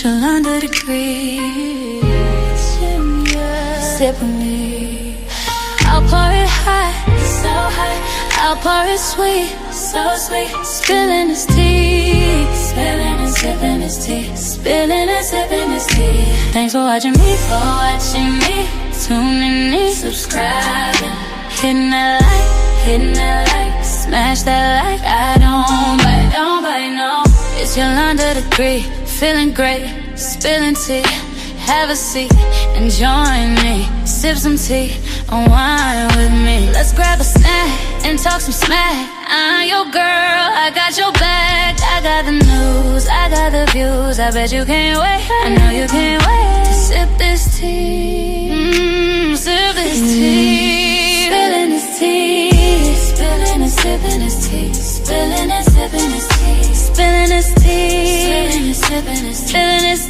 Special under degrees. Sip with me. I'll pour it hot, so hot. I'll pour it sweet, so sweet. Spilling his tea, spilling and sipping his tea, spilling and sipping his tea. Thanks for watching me, tuning in, subscribing, hitting that like, smash that like. I don't bite, no. It's Yolanda degree, feeling great, spilling tea. Have a seat and join me. Sip some tea, unwind with me. Let's grab a snack and talk some smack. I'm your girl, I got your back. I got the news, I got the views. I bet you can't wait, I know you can't wait to sip this tea. Sip this tea. Spilling this tea. Spilling and sipping this tea. Spilling and sipping this tea. Spilling this tea. Spilling and sipping this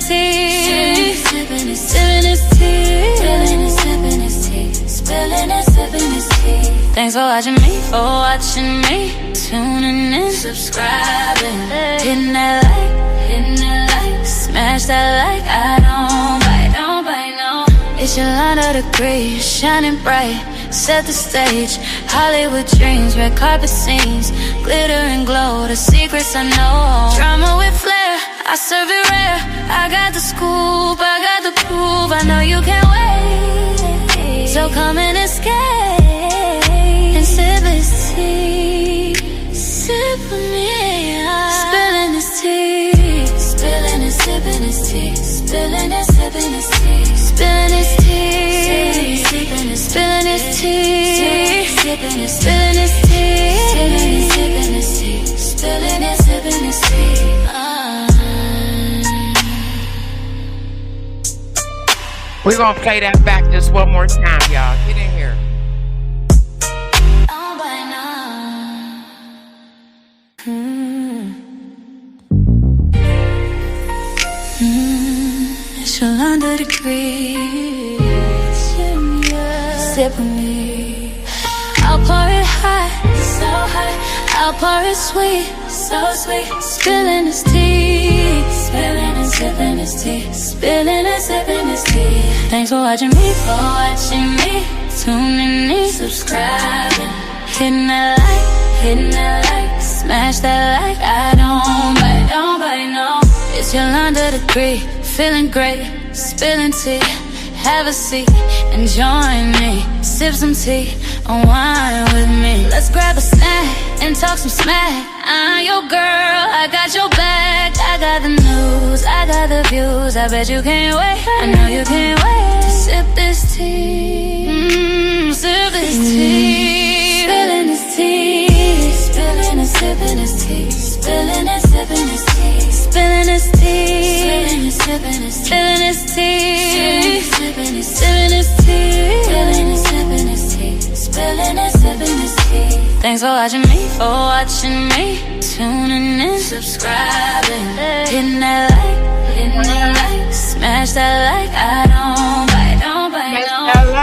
tea. Spilling and sipping this tea. Spilling and sipping this tea. Spilling and sipping this tea. Thanks for watching me, tuning in, subscribing, hitting that like, smash that like. I don't bite, no. It's Yolanda degree, shining bright, set the stage. Hollywood dreams, red carpet scenes, glitter and glow, the secrets I know. Drama with flair, I serve it rare. I got the scoop, I got the proof. I know you can't wait, so come and escape and sip this tea. Sip with me, spilling this tea, spilling and sipping this tea, spilling and sipping this tea, spilling this tea, spilling this tea, spilling this tea, spilling and sipping this tea, spilling and sipping this tea. We're gonna play that back just one more time, y'all. Get in here. Yolanda degrees. Sip with me. I'll pour it hot, so hot. I'll pour it sweet, so sweet. Spilling this tea, spilling and sipping this tea, spilling and sipping this tea. Thanks for watching me, tuning in, subscribing, hitting that like, smash that like. I don't bite, no. It's Yolanda degree, feeling great, spilling tea. Have a seat and join me. Sip some tea, unwind with me. Let's grab a snack and talk some smack. I'm your girl, I got your back. I got the news, I got the views. I bet you can't wait, I know you can't wait to sip this tea. Sip this tea. Spilling this tea. Spilling and sipping this tea. Spilling and sipping this tea. Spilling this tea. Spilling and sipping this tea. Spilling and sipping this tea. Spilling and sipping this tea. Spilling and sipping this tea. Thanks for watching me, tuning in, subscribing, hitting that like, smash that like. I don't bite, no.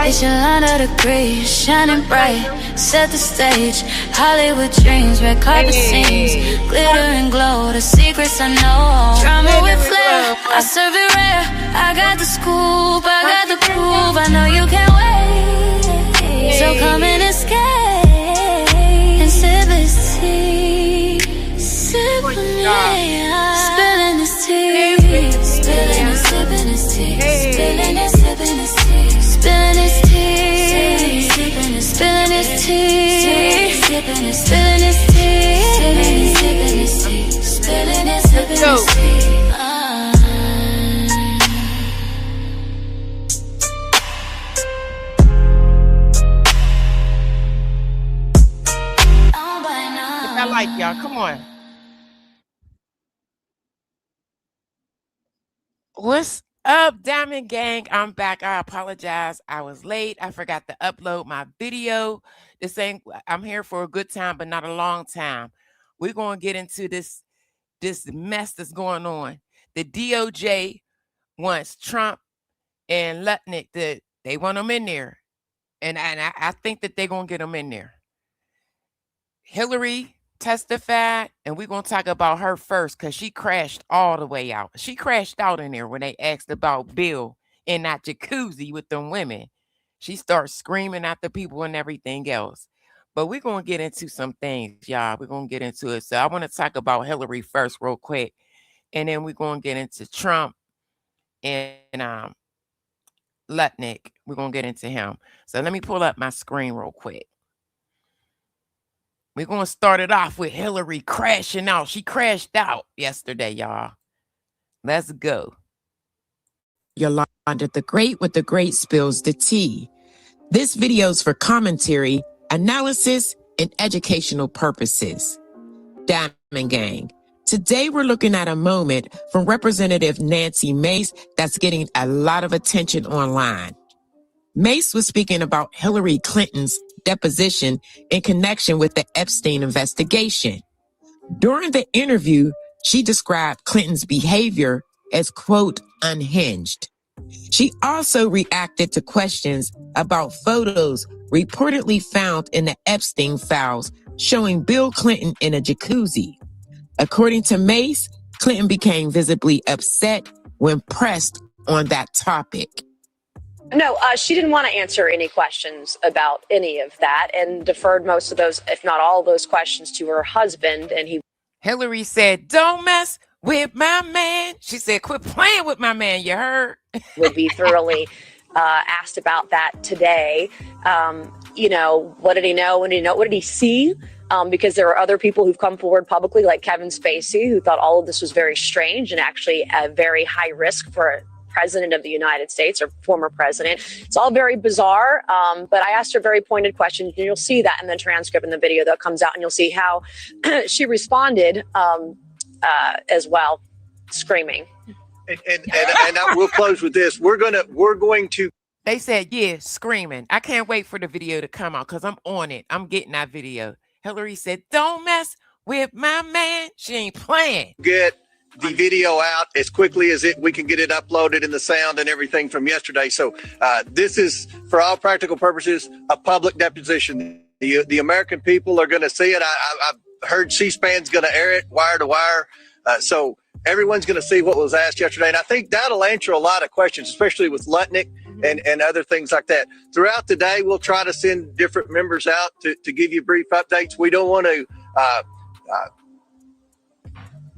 It's Yolanda degree, shining bright, set the stage. Hollywood dreams, red carpet scenes, glitter and glow, the secrets I know. Drama with flair, I serve it rare. I got the scoop, I got the proof. I know you can't wait, so come and escape and sip this tea. Sip with me, spilling this tea, spilling and sipping this tea, spilling and sipping this tea, spilling this tea, spilling this tea, spilling this tea, spilling and sipping this tea, spilling and sipping this tea. I like y'all. Come on. What's up, Diamond Gang? I'm back. I apologize. I was late. I forgot to upload my video. I'm here for a good time, but not a long time. We're going to get into this mess that's going on. The DOJ wants Trump and Lutnick. They want them in there. And I think that they're going to get them in there. Hillary testified, and we're going to talk about her first because she crashed all the way out. She crashed out in there when they asked about Bill in that jacuzzi with them women. She starts screaming at the people and everything else. But we're going to get into some things, y'all. We're going to get into it. So I want to talk about Hillary first real quick, and then we're going to get into Trump and Lutnick. We're going to get into him. So let me pull up my screen real quick. We're going to start it off with Hillary crashing out. She crashed out yesterday, y'all. Let's go. Yolanda the Great with the Great spills the tea. This video is for commentary, analysis, and educational purposes. Diamond Gang. Today we're looking at a moment from Representative Nancy Mace that's getting a lot of attention online. Mace was speaking about Hillary Clinton's deposition in connection with the Epstein investigation. During the interview, she described Clinton's behavior as, quote, unhinged. She also reacted to questions about photos reportedly found in the Epstein files showing Bill Clinton in a jacuzzi. According to Mace, Clinton became visibly upset when pressed on that topic. No, she didn't want to answer any questions about any of that and deferred most of those, if not all of those questions, to her husband. And Hillary said, "Don't mess with my man." She said, "Quit playing with my man." You heard? Would be thoroughly asked about that today. What did he know? What did he know? What did he see? Because there are other people who've come forward publicly, like Kevin Spacey, who thought all of this was very strange and actually a very high risk for a president of the United States or former president. It's all very bizarre. But I asked her very pointed questions, and you'll see that in the transcript in the video that comes out, and you'll see how she responded as well, screaming. And I will close with this. We're going to. They said, yeah, screaming. I can't wait for the video to come out because I'm on it. I'm getting that video. Hillary said, "Don't mess with my man." She ain't playing. Get the video out as quickly as we can get it uploaded in the sound and everything from yesterday. So this is, for all practical purposes, a public deposition. The American people are going to see it. I've heard C-SPAN's going to air it wire to wire. So everyone's going to see what was asked yesterday. And I think that'll answer a lot of questions, especially with Lutnick and other things like that. Throughout the day, we'll try to send different members out to give you brief updates. We don't want to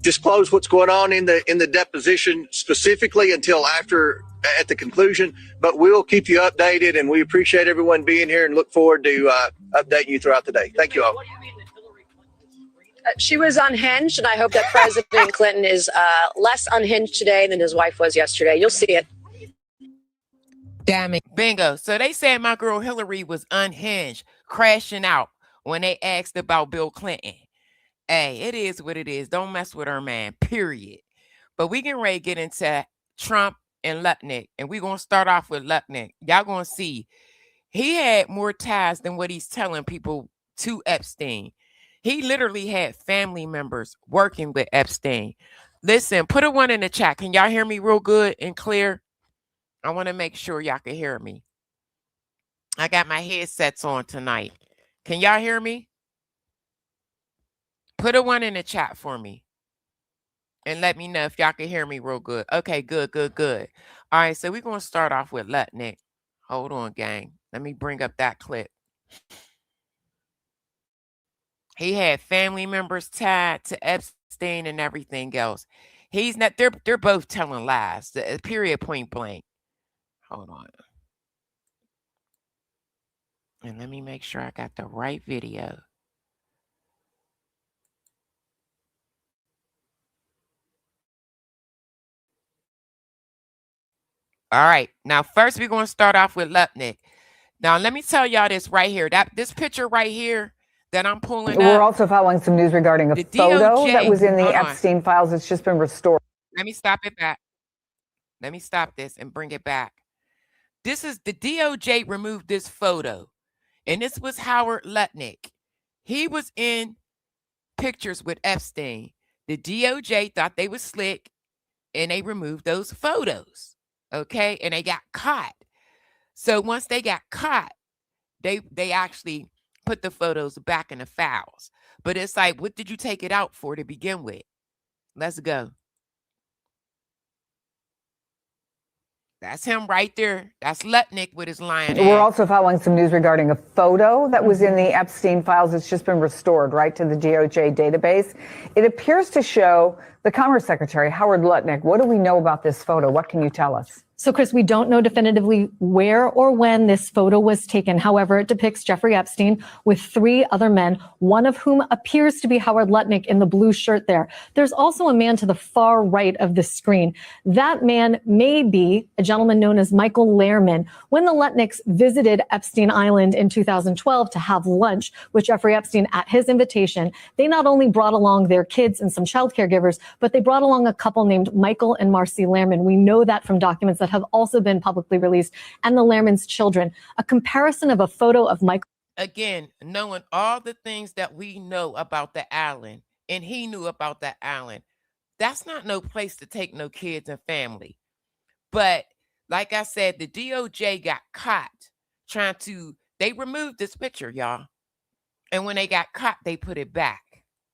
disclose what's going on in the deposition specifically until at the conclusion, but we'll keep you updated, and we appreciate everyone being here and look forward to updating you throughout the day. Thank you all. She was unhinged, and I hope that President Clinton is less unhinged today than his wife was yesterday. You'll see it. Damn it. Bingo. So they said my girl Hillary was unhinged, crashing out when they asked about Bill Clinton. Hey, it is what it is. Don't mess with her man, period. But we getting ready to get into Trump and Lutnick, and we're going to start off with Lutnick. Y'all going to see he had more ties than what he's telling people to Epstein. He literally had family members working with Epstein. Listen, put a 1 in the chat. Can y'all hear me real good and clear? I want to make sure y'all can hear me. I got my headsets on tonight. Can y'all hear me? Put a 1 in the chat for me. And let me know if y'all can hear me real good. Okay, good. All right, so we're going to start off with Lutnick. Hold on, gang. Let me bring up that clip. He had family members tied to Epstein and everything else. He's not, they're both telling lies, period, point blank. Hold on. And let me make sure I got the right video. All right. Now, first, we're going to start off with Lutnick. Now, let me tell y'all this right here. This picture right here that I'm pulling We're up. also following some news regarding a photo DOJ, that was in the Epstein files. It's just been restored. Let me stop it back. Let me stop this and bring it back. This is the DOJ removed this photo. And this was Howard Lutnick. He was in pictures with Epstein. The DOJ thought they was slick and they removed those photos. Okay. And they got caught. So once they got caught, they actually put the photos back in the files. But it's like, what did you take it out for to begin with? Let's go. That's him right there. That's Lutnick with his lion We're ass. also following some news regarding a photo that was in the Epstein files. It's just been restored, right, to the DOJ database. It appears to show the Commerce Secretary, Howard Lutnick. What do we know about this photo? What can you tell us? So, Chris, we don't know definitively where or when this photo was taken. However, it depicts Jeffrey Epstein with 3 other men, one of whom appears to be Howard Lutnick in the blue shirt there. There's also a man to the far right of the screen. That man may be a gentleman known as Michael Lehrman. When the Lutnicks visited Epstein Island in 2012 to have lunch with Jeffrey Epstein at his invitation, they not only brought along their kids and some child caregivers, but they brought along a couple named Michael and Marcy Lehrman. We know that from documents that have also been publicly released, and the Lehrman's children. A comparison of a photo of Michael. Again, knowing all the things that we know about the island, and he knew about the island, that's not no place to take no kids and family. But like I said, the DOJ got caught they removed this picture, y'all. And when they got caught, they put it back.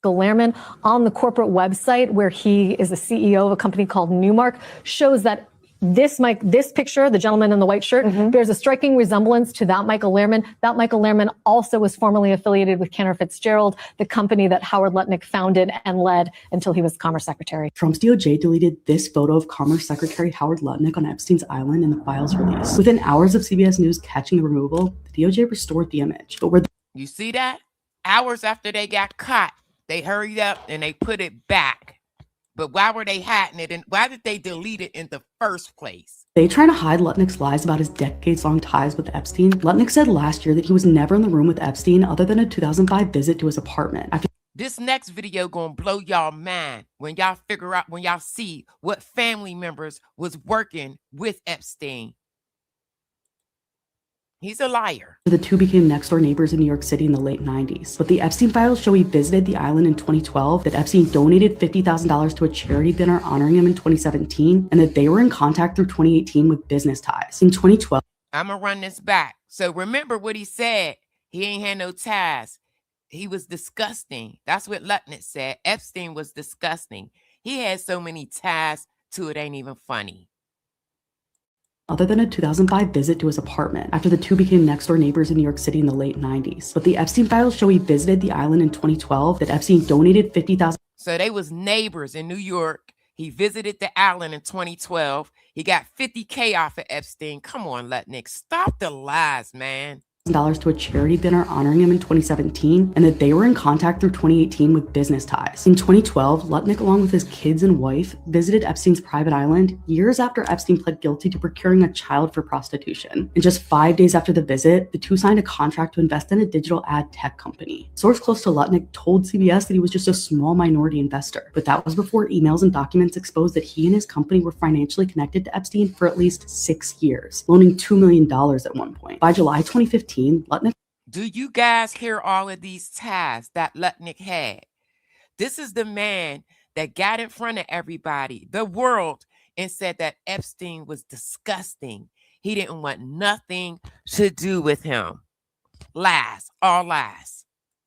Lehrman on the corporate website, where he is the CEO of a company called Newmark, shows that this picture, the gentleman in the white shirt, bears a striking resemblance to that Michael Lehrman. That Michael Lehrman also was formerly affiliated with Cantor Fitzgerald, the company that Howard Lutnick founded and led until he was Commerce Secretary. Trump's DOJ deleted this photo of Commerce Secretary Howard Lutnick on Epstein's Island in the files release. Within hours of CBS News catching the removal, the DOJ restored the image. But you see that? Hours after they got caught, they hurried up and they put it back. But why were they hiding it? And why did they delete it in the first place? They trying to hide Lutnick's lies about his decades-long ties with Epstein. Lutnick said last year that he was never in the room with Epstein other than a 2005 visit to his apartment. This next video gonna blow y'all mind when y'all when y'all see what family members was working with Epstein. He's a liar. The two became next-door neighbors in New York City in the late 90s. But the Epstein files show he visited the island in 2012, that Epstein donated $50,000 to a charity dinner honoring him in 2017, and that they were in contact through 2018 with business ties. In 2012, I'm gonna run this back. So remember what he said. He ain't had no ties. He was disgusting. That's what Lutnick said. Epstein was disgusting. He had so many ties to it ain't even funny. Other than a 2005 visit to his apartment, after the two became next-door neighbors in New York City in the late 90s. But the Epstein files show he visited the island in 2012, that Epstein donated $50,000. So they was neighbors in New York. He visited the island in 2012. He got $50K off of Epstein. Come on, Lutnick. Stop the lies, man. To a charity dinner honoring him in 2017, and that they were in contact through 2018 with business ties. In 2012, Lutnick, along with his kids and wife, visited Epstein's private island years after Epstein pled guilty to procuring a child for prostitution. And just 5 days after the visit, the two signed a contract to invest in a digital ad tech company. A source close to Lutnick told CBS that he was just a small minority investor, but that was before emails and documents exposed that he and his company were financially connected to Epstein for at least 6 years, loaning $2 million at one point. By July 2015, Lutnick. Do you guys hear all of these ties that Lutnick had? This is the man that got in front of everybody, the world, and said that Epstein was disgusting. He didn't want nothing to do with him. Lies, all lies.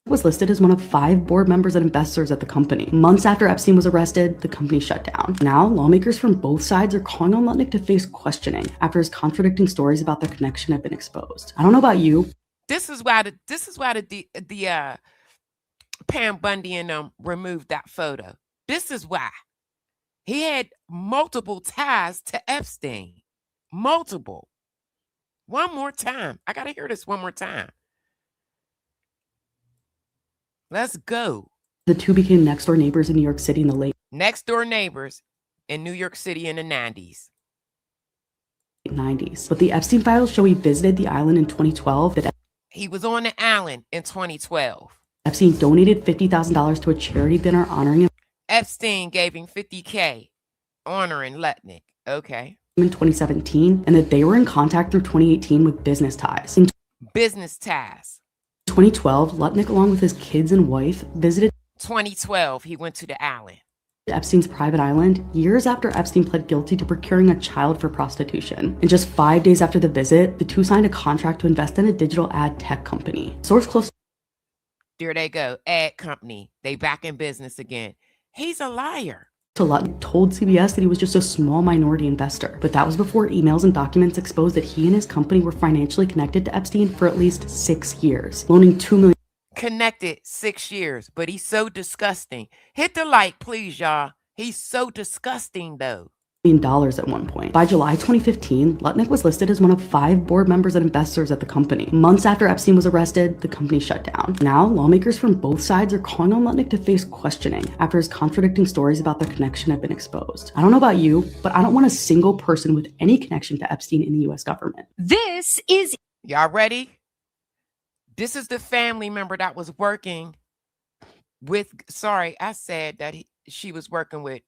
Was listed as one of 5 board members and investors at the company. Months after Epstein was arrested, the company shut down. Now, lawmakers from both sides are calling on Lutnick to face questioning after his contradicting stories about their connection have been exposed. I don't know about you. This is why the Pam Bundy and them removed that photo. This is why. He had multiple ties to Epstein. Multiple. One more time. I gotta hear this one more time. Let's go. The two became next-door neighbors in New York City in the late next-door neighbors in New York City in the 90s. But the Epstein files show he visited the island in 2012. That he was on the island in 2012. Epstein donated $50,000 to a charity dinner honoring him. Epstein gave him $50K honoring Lutnick. Okay. In 2017, and that they were in contact through 2018 with business ties. Business ties. 2012, Lutnick, along with his kids and wife, visited 2012, he went to the island. Epstein's private island years after Epstein pled guilty to procuring a child for prostitution. And just 5 days after the visit, the two signed a contract to invest in a digital ad tech company. Source close. There they go. Ad company. They back in business again. He's a liar. Lutnick told CBS that he was just a small minority investor, but that was before emails and documents exposed that he and his company were financially connected to Epstein for at least 6 years, loaning $2 million. Connected 6 years, but he's so disgusting. Hit the like, please, y'all. He's so disgusting, though. At one point. By July 2015, Lutnick was listed as one of 5 board members and investors at the company. Months after Epstein was arrested, the company shut down. Now, lawmakers from both sides are calling on Lutnick to face questioning after his contradicting stories about their connection have been exposed. I don't know about you, but I don't want a single person with any connection to Epstein in the U.S. government. This is... Y'all ready? This is the family member that was working with... Sorry, I said that she was working with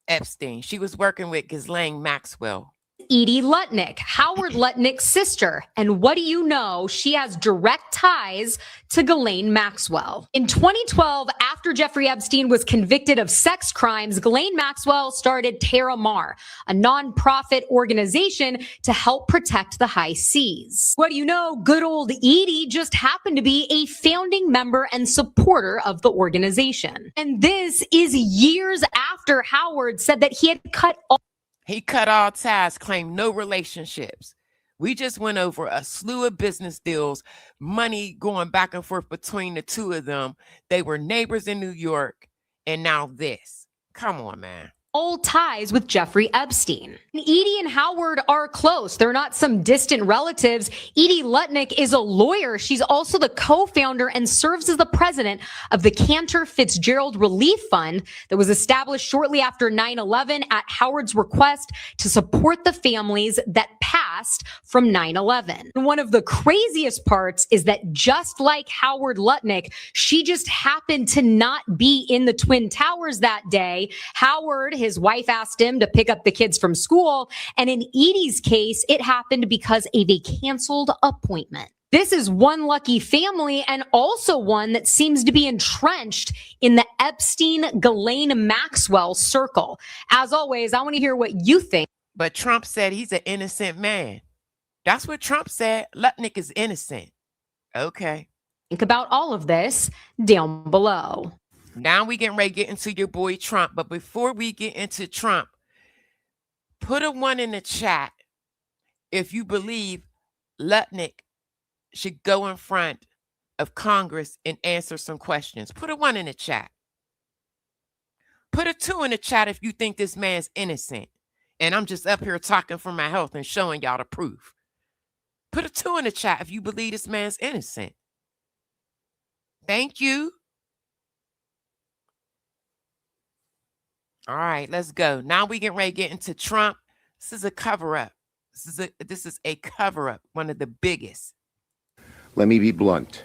Epstein. She was working with Ghislaine Maxwell. Edie Lutnick, Howard Lutnick's sister. And what do you know? She has direct ties to Ghislaine Maxwell. In 2012, after Jeffrey Epstein was convicted of sex crimes, Ghislaine Maxwell started Terra Mar, a nonprofit organization to help protect the high seas. What do you know? Good old Edie just happened to be a founding member and supporter of the organization. And this is years after Howard said that he had cut all ties, claimed no relationships. We just went over a slew of business deals, money going back and forth between the two of them. They were neighbors in New York, and now this. Come on, man. All ties with Jeffrey Epstein. Edie and Howard are close. They're not some distant relatives. Edie Lutnick is a lawyer. She's also the co-founder and serves as the president of the Cantor Fitzgerald Relief Fund that was established shortly after 9/11 at Howard's request to support the families that passed from 9/11. And one of the craziest parts is that just like Howard Lutnick, she just happened to not be in the Twin Towers that day. Howard, his wife, asked him to pick up the kids from school. And in Edie's case, it happened because of a canceled appointment. This is one lucky family, and also one that seems to be entrenched in the Epstein-Ghislaine Maxwell circle. As always, I want to hear what you think. But Trump said he's an innocent man. That's what Trump said. Lutnick is innocent. Okay. Think about all of this down below. Now we getting ready to get into your boy Trump. But before we get into Trump, put a 1 in the chat if you believe Lutnick should go in front of Congress and answer some questions. Put a 1 in the chat. Put a 2 in the chat if you think this man's innocent. And I'm just up here talking for my health and showing y'all the proof. Put a 2 in the chat if you believe this man's innocent. Thank you. All right, let's go. Now we get ready to get into Trump. This is a cover-up. This is a cover-up, one of the biggest. Let me be blunt.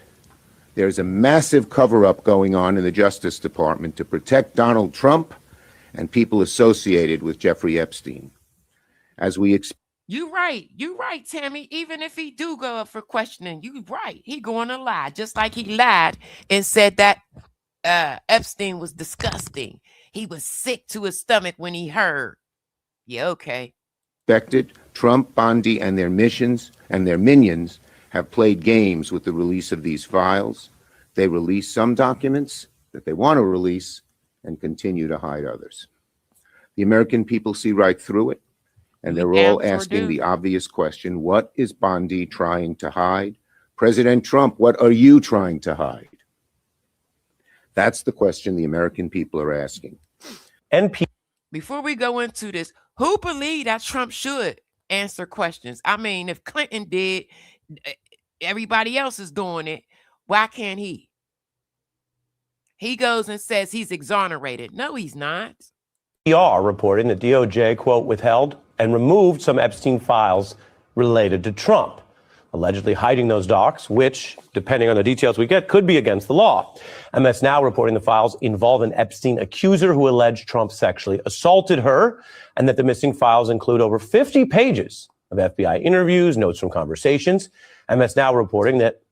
There's a massive cover-up going on in the Justice Department to protect Donald Trump and people associated with Jeffrey Epstein. As we You right, Tammy. Even if he do go up for questioning, you right. He going to lie, just like he lied and said that Epstein was disgusting. He was sick to his stomach when he heard. Yeah, okay. expected, Trump, Bondi, and their minions have played games with the release of these files. They release some documents that they want to release and continue to hide others. The American people see right through it, and they're all asking the obvious question: what is Bondi trying to hide? President Trump, what are you trying to hide? That's the question the American people are asking. Before we go into this, who believe that Trump should answer questions? I mean, if Clinton did, everybody else is doing it. Why can't he? He goes and says he's exonerated. No, he's not. Reporting that DOJ, quote, withheld and removed some Epstein files related to Trump, allegedly hiding those docs, which, depending on the details we get, could be against the law. MS Now reporting the files involve an Epstein accuser who alleged Trump sexually assaulted her, and that the missing files include over 50 pages of FBI interviews, notes from conversations. MS Now reporting that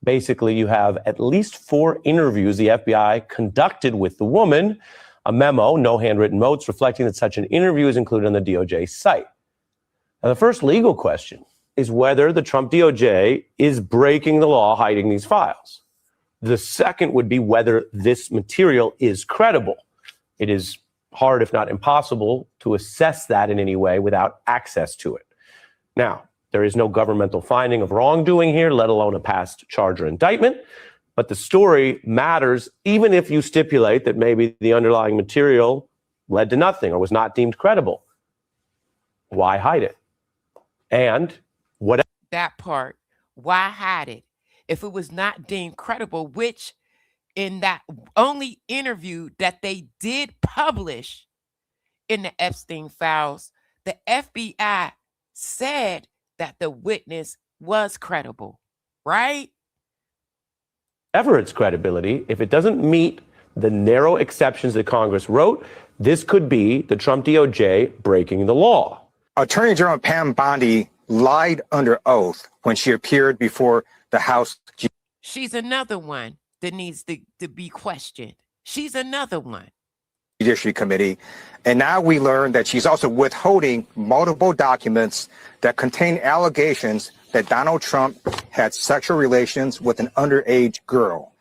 basically you have at least 4 interviews the FBI conducted with the woman, a memo, no handwritten notes, reflecting that such an interview is included on the DOJ site. Now, the first legal question is whether the Trump DOJ is breaking the law hiding these files. The second would be whether this material is credible. It is hard, if not impossible, to assess that in any way without access to it. Now, there is no governmental finding of wrongdoing here, let alone a past charge or indictment. But the story matters even if you stipulate that maybe the underlying material led to nothing or was not deemed credible. Why hide it? And what? That part. Why hide it? If it was not deemed credible, which in that only interview that they did publish in the Epstein files, the FBI said that the witness was credible, right? Ever its credibility, if it doesn't meet the narrow exceptions that Congress wrote, this could be the Trump DOJ breaking the law. Attorney General Pam Bondi lied under oath when she appeared before the House. She's another one that needs to be questioned. She's another one. Judiciary Committee. And now we learn that she's also withholding multiple documents that contain allegations that Donald Trump had sexual relations with an underage girl.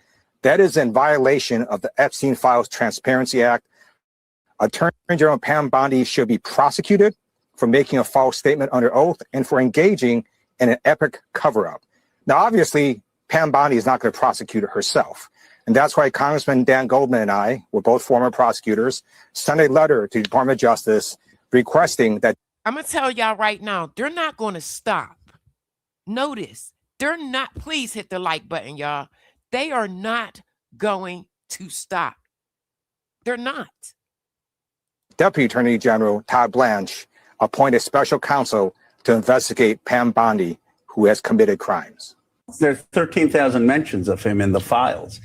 That is in violation of the Epstein Files Transparency Act. Attorney General Pam Bondi should be prosecuted for making a false statement under oath and for engaging in an epic cover-up. Now, obviously, Pam Bondi is not going to prosecute herself. And that's why Congressman Dan Goldman and I, we're both former prosecutors, sent a letter to the Department of Justice requesting that. I'm going to tell y'all right now, they're not going to stop. Notice, they're not, please hit the like button, y'all. They are not going to stop. They're not. Deputy Attorney General Todd Blanche appoint a special counsel to investigate Pam Bondi, who has committed crimes. There's 13,000 mentions of him in the files.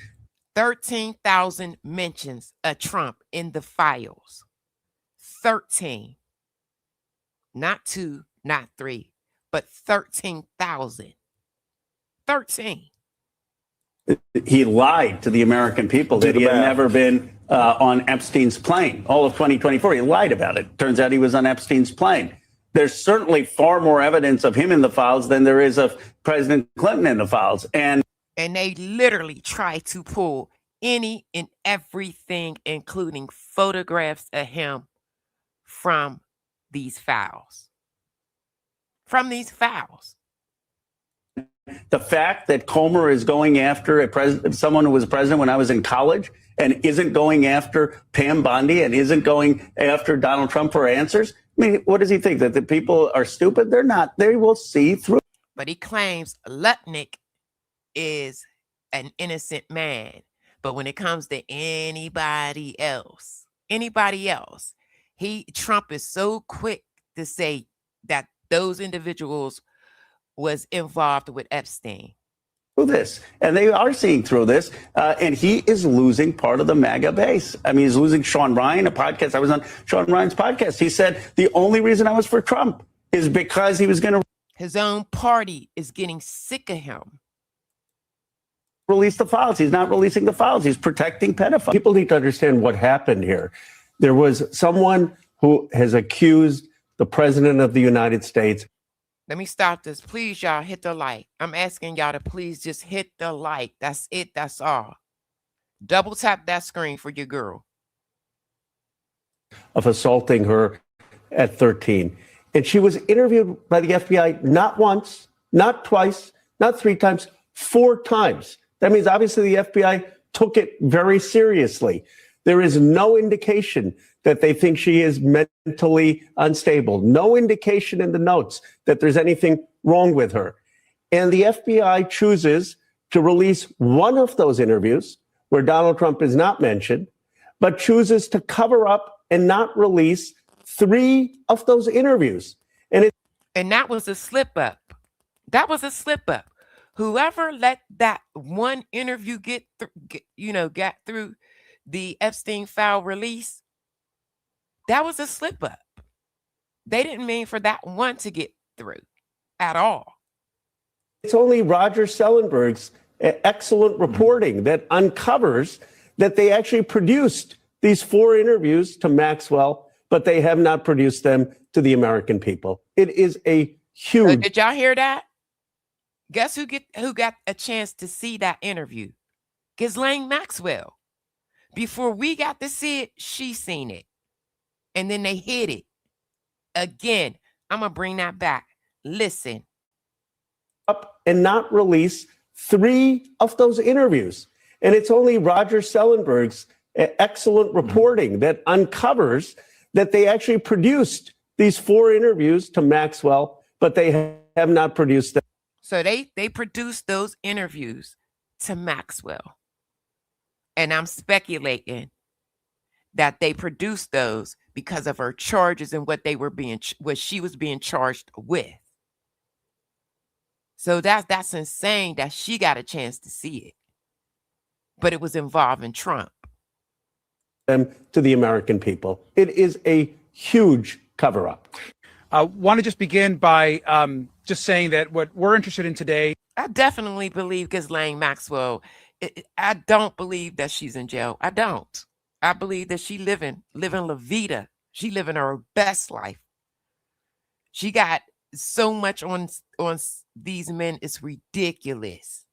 13,000 mentions of Trump in the files. 13. Not 2, not 3, but 13,000. 13. He lied to the American people that he had never been on Epstein's plane. All of 2024, he lied about it. Turns out he was on Epstein's plane. There's certainly far more evidence of him in the files than there is of President Clinton in the files. And they literally try to pull any and everything, including photographs of him from these files. From these files. The fact that Comer is going after someone who was president when I was in college and isn't going after Pam Bondi and isn't going after Donald Trump for answers. I mean, what does he think? That the people are stupid? They're not. They will see through. But he claims Lutnick is an innocent man. But when it comes to anybody else, Trump is so quick to say that those individuals was involved with Epstein. This, and they are seeing through this, and he is losing part of the MAGA base. I mean, he's losing Sean Ryan, a podcast. I was on Sean Ryan's podcast. He said the only reason I was for Trump is because he was going to. His own party is getting sick of him. Release the files. He's not releasing the files. He's protecting pedophiles. People need to understand what happened here. There was someone who has accused the president of the United States. Let me stop this. Please, y'all, hit the like. I'm asking y'all to please just hit the like. That's it. That's all. Double tap that screen for your girl. Of assaulting her at 13. And she was interviewed by the FBI not once, not twice, not 3 times, 4 times. That means obviously the FBI took it very seriously. There is no indication that they think she is mentally unstable. No indication in the notes that there's anything wrong with her. And the FBI chooses to release one of those interviews where Donald Trump is not mentioned, but chooses to cover up and not release 3 of those interviews. And that was a slip up. That was a slip up. Whoever let that one interview get through the Epstein file release, that was a slip up. They didn't mean for that one to get through at all. It's only Roger Sellenberg's excellent reporting that uncovers that they actually produced these 4 interviews to Maxwell, but they have not produced them to the American people. It is a huge. Did y'all hear that? Guess who got a chance to see that interview? Ghislaine Maxwell. Before we got to see it, she seen it. And then they hid it. Again, I'm going to bring that back. Listen. Up and not release 3 of those interviews. And it's only Roger Sellenberg's excellent reporting that uncovers that they actually produced these 4 interviews to Maxwell, but they have not produced them. So they produced those interviews to Maxwell. And I'm speculating that they produced those because of her charges and what she was being charged with. So that's insane that she got a chance to see it. But it was involving Trump. Them to the American people. It is a huge cover-up. I want to just begin by just saying that what we're interested in today. I definitely believe Ghislaine Maxwell. I don't believe that she's in jail. I don't. I believe that she living La Vida. She living her best life. She got so much on these men. It's ridiculous.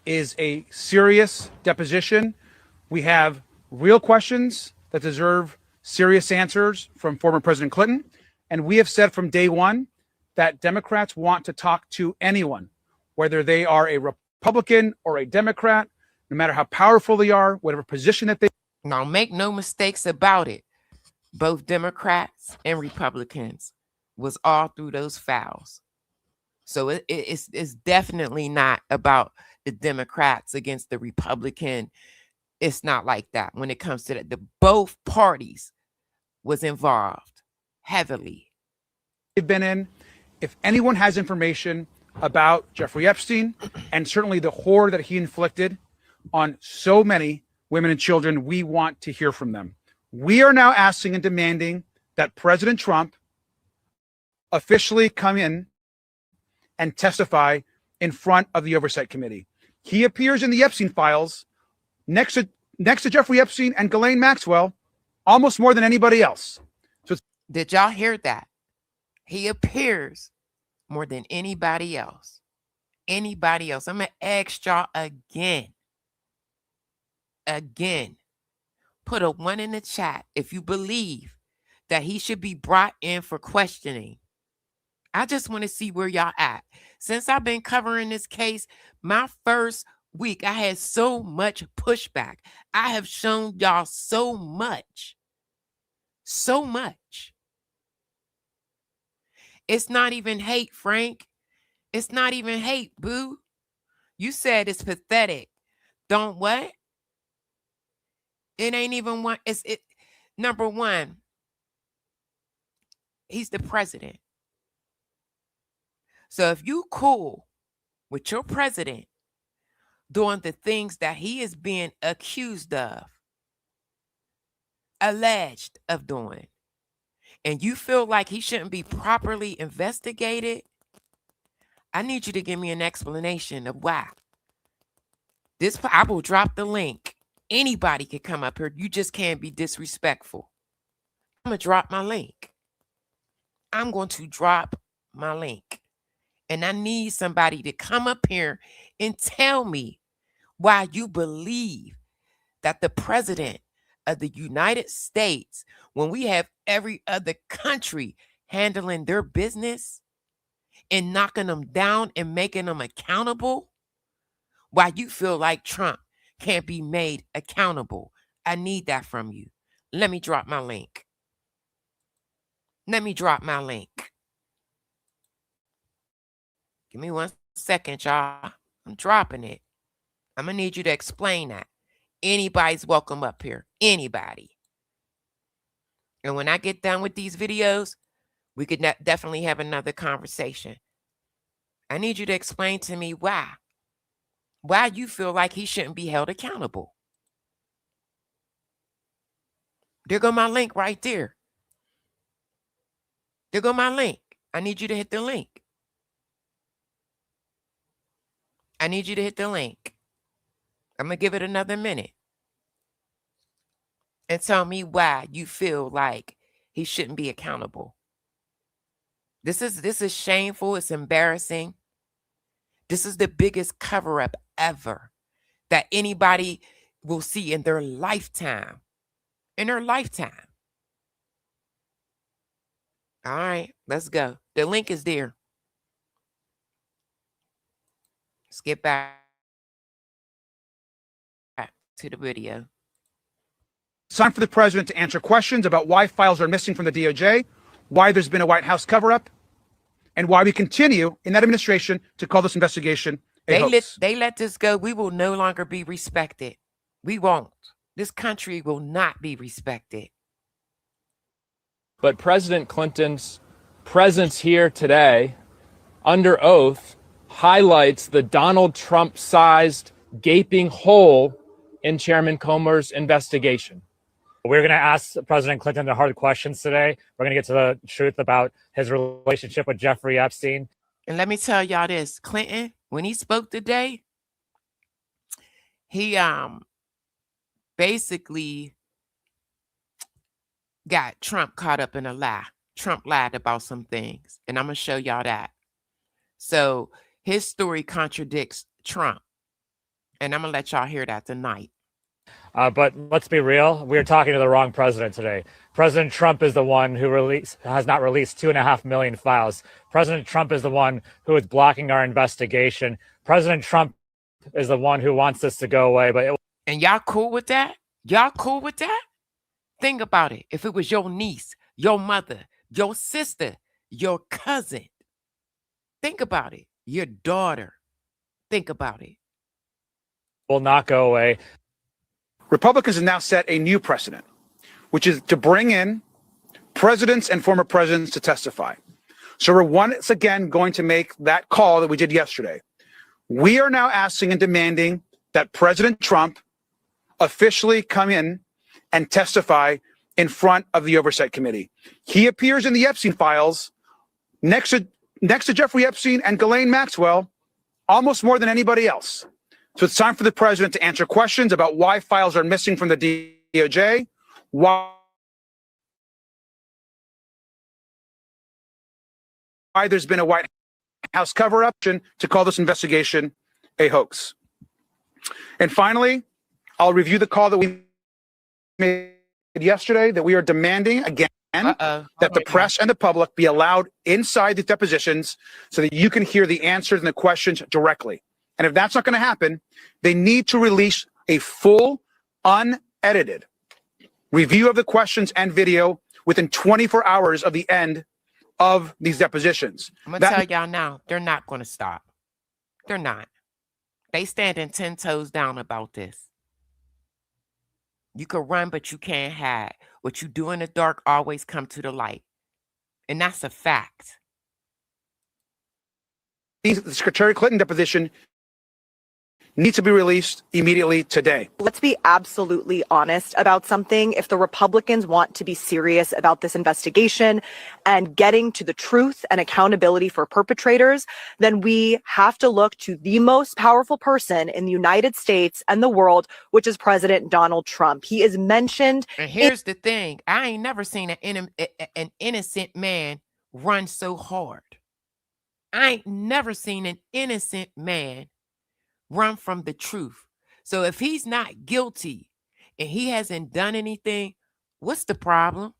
Is a serious deposition. We have real questions that deserve serious answers from former President Clinton. And we have said from day one that Democrats want to talk to anyone, whether they are a Republican or a Democrat, no matter how powerful they are, whatever position that they. Now, make no mistakes about it. Both Democrats and Republicans was all through those fouls. So it's definitely not about the Democrats against the Republican. It's not like that when it comes to that. Both parties was involved heavily. They've been in. If anyone has information about Jeffrey Epstein and certainly the horror that he inflicted on so many women and children, we want to hear from them. We are now asking and demanding that President Trump officially come in and testify in front of the Oversight Committee. He appears in the Epstein files next to Jeffrey Epstein and Ghislaine Maxwell almost more than anybody else. So did y'all hear that? He appears more than anybody else. Anybody else. I'm going to ask y'all again. Put a 1 in the chat if you believe that he should be brought in for questioning. I just want to see where y'all at. Since I've been covering this case, my first week, I had so much pushback. I have shown y'all so much. So much. It's not even hate, Frank. It's not even hate, boo. You said it's pathetic. Don't what? It ain't even one. Number one, he's the president. So if you cool with your president doing the things that he is being accused of, alleged of doing, and you feel like he shouldn't be properly investigated, I need you to give me an explanation of why. I will drop the link. Anybody can come up here. You just can't be disrespectful. I'm going to drop my link. I'm going to drop my link. And I need somebody to come up here and tell me why you believe that the president of the United States, when we have every other country handling their business and knocking them down and making them accountable, why you feel like Trump can't be made accountable. I need that from you. Let me drop my link. Give me 1 second, y'all. I'm dropping it. I'm going to need you to explain that. Anybody's welcome up here. Anybody. And when I get done with these videos, we could definitely have another conversation. I need you to explain to me why. Why you feel like he shouldn't be held accountable. There go my link right there. There go my link. I need you to hit the link. I'm going to give it another minute. And tell me why you feel like he shouldn't be accountable. This is shameful. It's embarrassing. This is the biggest cover-up ever. that anybody will see in their lifetime. In their lifetime. All right, let's go. The link is there. Let's get back to the video. It's time for the president to answer questions about why files are missing from the DOJ, why there's been a White House cover-up, and why we continue in that administration to call this investigation a hoax. They let this go. We will no longer be respected. We won't. This country will not be respected. But President Clinton's presence here today, under oath, highlights the Donald Trump-sized gaping hole in Chairman Comer's investigation. We're going to ask President Clinton the hard questions today. We're going to get to the truth about his relationship with Jeffrey Epstein. And let me tell y'all this, Clinton, when he spoke today, he basically got Trump caught up in a lie. Trump lied about some things, and I'm going to show y'all that. So his story contradicts Trump, and I'm going to let y'all hear that tonight. But let's be real. We're talking to the wrong president today. President Trump is the one who has not released 2.5 million files. President Trump is the one who is blocking our investigation. President Trump is the one who wants this to go away. And y'all cool with that? Y'all cool with that? Think about it. If it was your niece, your mother, your sister, your cousin, think about it. Your daughter, think about it. Will not go away. Republicans have now set a new precedent, which is to bring in presidents and former presidents to testify. So we're once again going to make that call that we did yesterday. We are now asking and demanding that President Trump officially come in and testify in front of the Oversight Committee. He appears in the Epstein files next to Jeffrey Epstein and Ghislaine Maxwell almost more than anybody else. So it's time for the president to answer questions about why files are missing from the DOJ, why there's been a White House cover-up to call this investigation a hoax. And finally, I'll review the call that we made yesterday, that we are demanding again that the press and the public be allowed inside the depositions so that you can hear the answers and the questions directly. And if that's not going to happen, they need to release a full, unedited review of the questions and video within 24 hours of the end of these depositions. I'm going to tell y'all now, they're not going to stop. They're not. They standing 10 toes down about this. You can run, but you can't hide. What you do in the dark always come to the light. And that's a fact. The Secretary Clinton deposition needs to be released immediately today. Let's be absolutely honest about something. If the Republicans want to be serious about this investigation and getting to the truth and accountability for perpetrators, then we have to look to the most powerful person in the United States and the world, which is President Donald Trump. He is mentioned. And here's the thing. I ain't never seen an innocent man run so hard. I ain't never seen an innocent man run from the truth. So if he's not guilty and he hasn't done anything, what's the problem?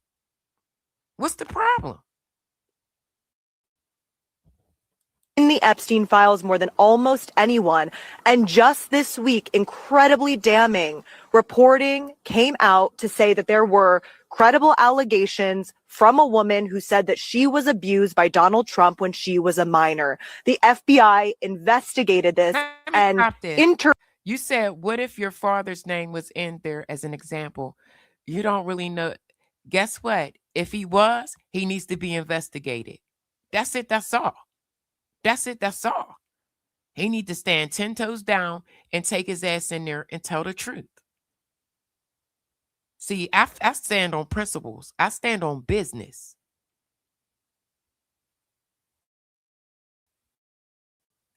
What's the problem? In the Epstein files more than almost anyone. And just this week, incredibly damning reporting came out to say that there were credible allegations from a woman who said that she was abused by Donald Trump when she was a minor. The FBI investigated this and You said, what if your father's name was in there as an example? You don't really know. Guess what? If he was, he needs to be investigated. That's it. That's all. That's it. That's all. He needs to stand 10 toes down and take his ass in there and tell the truth. See, I stand on principles. I stand on business.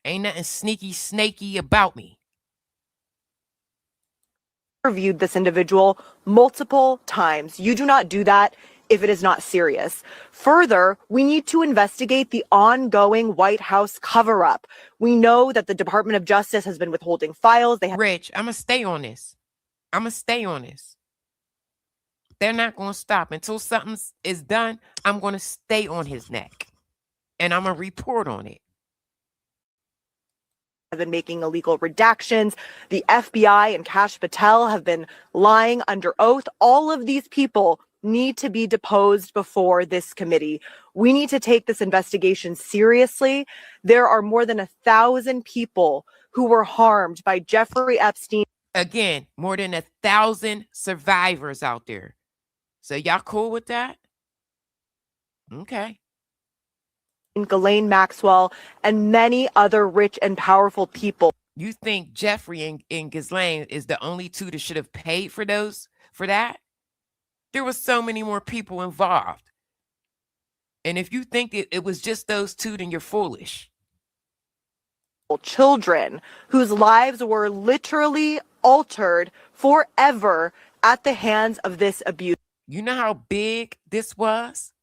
Ain't nothing sneaky, snaky about me. Interviewed this individual multiple times. You do not do that if it is not serious. Further, we need to investigate the ongoing White House cover-up. We know that the Department of Justice has been withholding files. Rich, I'm going to stay on this. I'm going to stay on this. They're not going to stop until something is done. I'm going to stay on his neck, and I'm going to report on it. Have been making illegal redactions. The FBI and Kash Patel have been lying under oath. All of these people need to be deposed before this committee. We need to take this investigation seriously. There are more than 1,000 people who were harmed by Jeffrey Epstein. Again, more than 1,000 survivors out there. So y'all cool with that? Okay. Ghislaine Maxwell, and many other rich and powerful people. You think Jeffrey and Ghislaine is the only two that should have paid for that? There was so many more people involved. And if you think it was just those two, then you're foolish. Children whose lives were literally altered forever at the hands of this abuse. You know how big this was?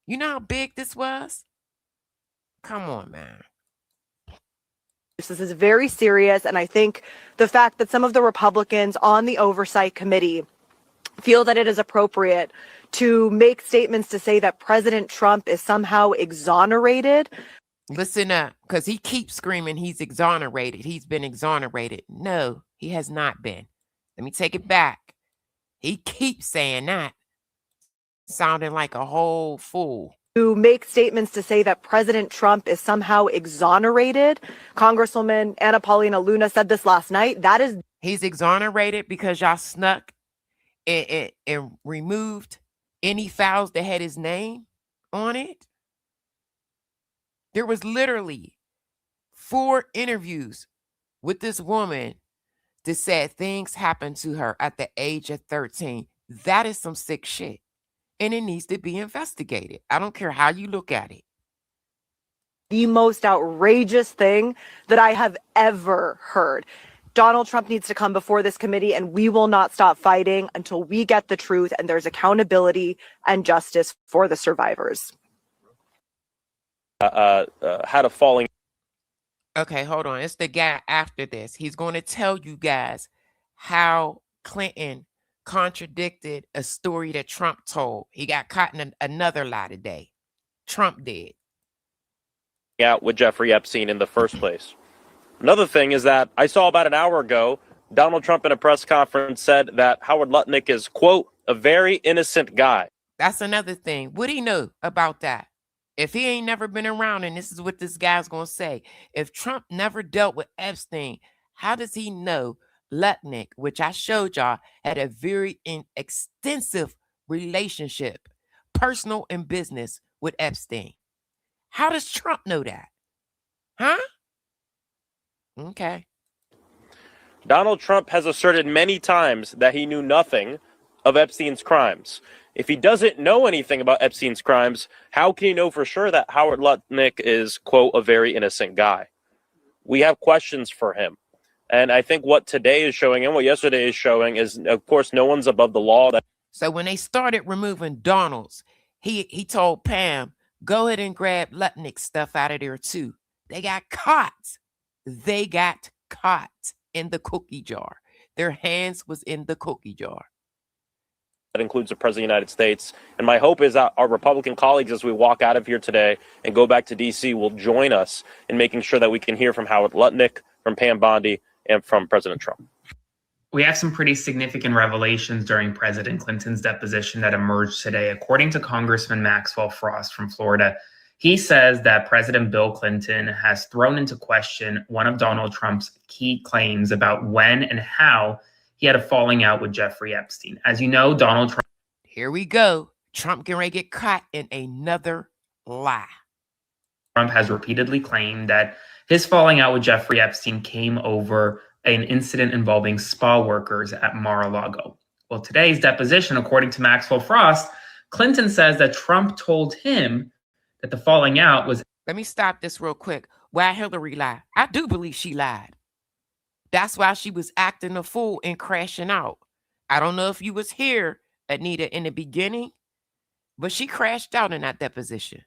You know how big this was? Come on, man. This is very serious, and I think the fact that some of the Republicans on the Oversight Committee feel that it is appropriate to make statements to say that President Trump is somehow exonerated. Listen up, because he keeps screaming he's exonerated. He's been exonerated. No, he has not been. Let me take it back. He keeps saying that, sounding like a whole fool. To make statements to say that President Trump is somehow exonerated. Congresswoman Anna Paulina Luna said this last night. He's exonerated because y'all snuck and removed any files that had his name on it. There was literally 4 interviews with this woman that said things happened to her at the age of 13. That is some sick shit. And it needs to be investigated. I don't care how you look at it. The most outrageous thing that I have ever heard. Donald Trump needs to come before this committee, and we will not stop fighting until we get the truth and there's accountability and justice for the survivors. Had a falling. Okay, hold on. It's the guy after this. He's going to tell you guys how Clinton contradicted a story that Trump told. He got caught in another lie today. Trump did. Out with Jeffrey Epstein in the first place. Another thing is that I saw about an hour ago, Donald Trump in a press conference said that Howard Lutnick is, quote, a very innocent guy. That's another thing. What do he know about that? If he ain't never been around, and this is what this guy's going to say, if Trump never dealt with Epstein, how does he know Lutnick, which I showed y'all, had a very extensive relationship, personal and business, with Epstein? How does Trump know that? Huh? Okay. Donald Trump has asserted many times that he knew nothing of Epstein's crimes. If he doesn't know anything about Epstein's crimes, how can he know for sure that Howard Lutnick is, quote, a very innocent guy? We have questions for him. And I think what today is showing and what yesterday is showing is, of course, no one's above the law. So when they started removing Donald's, he told Pam, go ahead and grab Lutnick's stuff out of there too. They got caught. They got caught in the cookie jar. Their hands was in the cookie jar. That includes the President of the United States. And my hope is that our Republican colleagues, as we walk out of here today and go back to D.C., will join us in making sure that we can hear from Howard Lutnick, from Pam Bondi, and from President Trump. We have some pretty significant revelations during President Clinton's deposition that emerged today. According to Congressman Maxwell Frost from Florida, he says that President Bill Clinton has thrown into question one of Donald Trump's key claims about when and how he had a falling out with Jeffrey Epstein. As you know, Donald Trump... Here we go. Trump can get caught in another lie. Trump has repeatedly claimed that his falling out with Jeffrey Epstein came over an incident involving spa workers at Mar-a-Lago. Well, today's deposition, according to Maxwell Frost, Clinton says that Trump told him that the falling out was... Let me stop this real quick. Why Hillary lied? I do believe she lied. That's why she was acting a fool and crashing out. I don't know if you was here, Anita, in the beginning, But she crashed out in that deposition.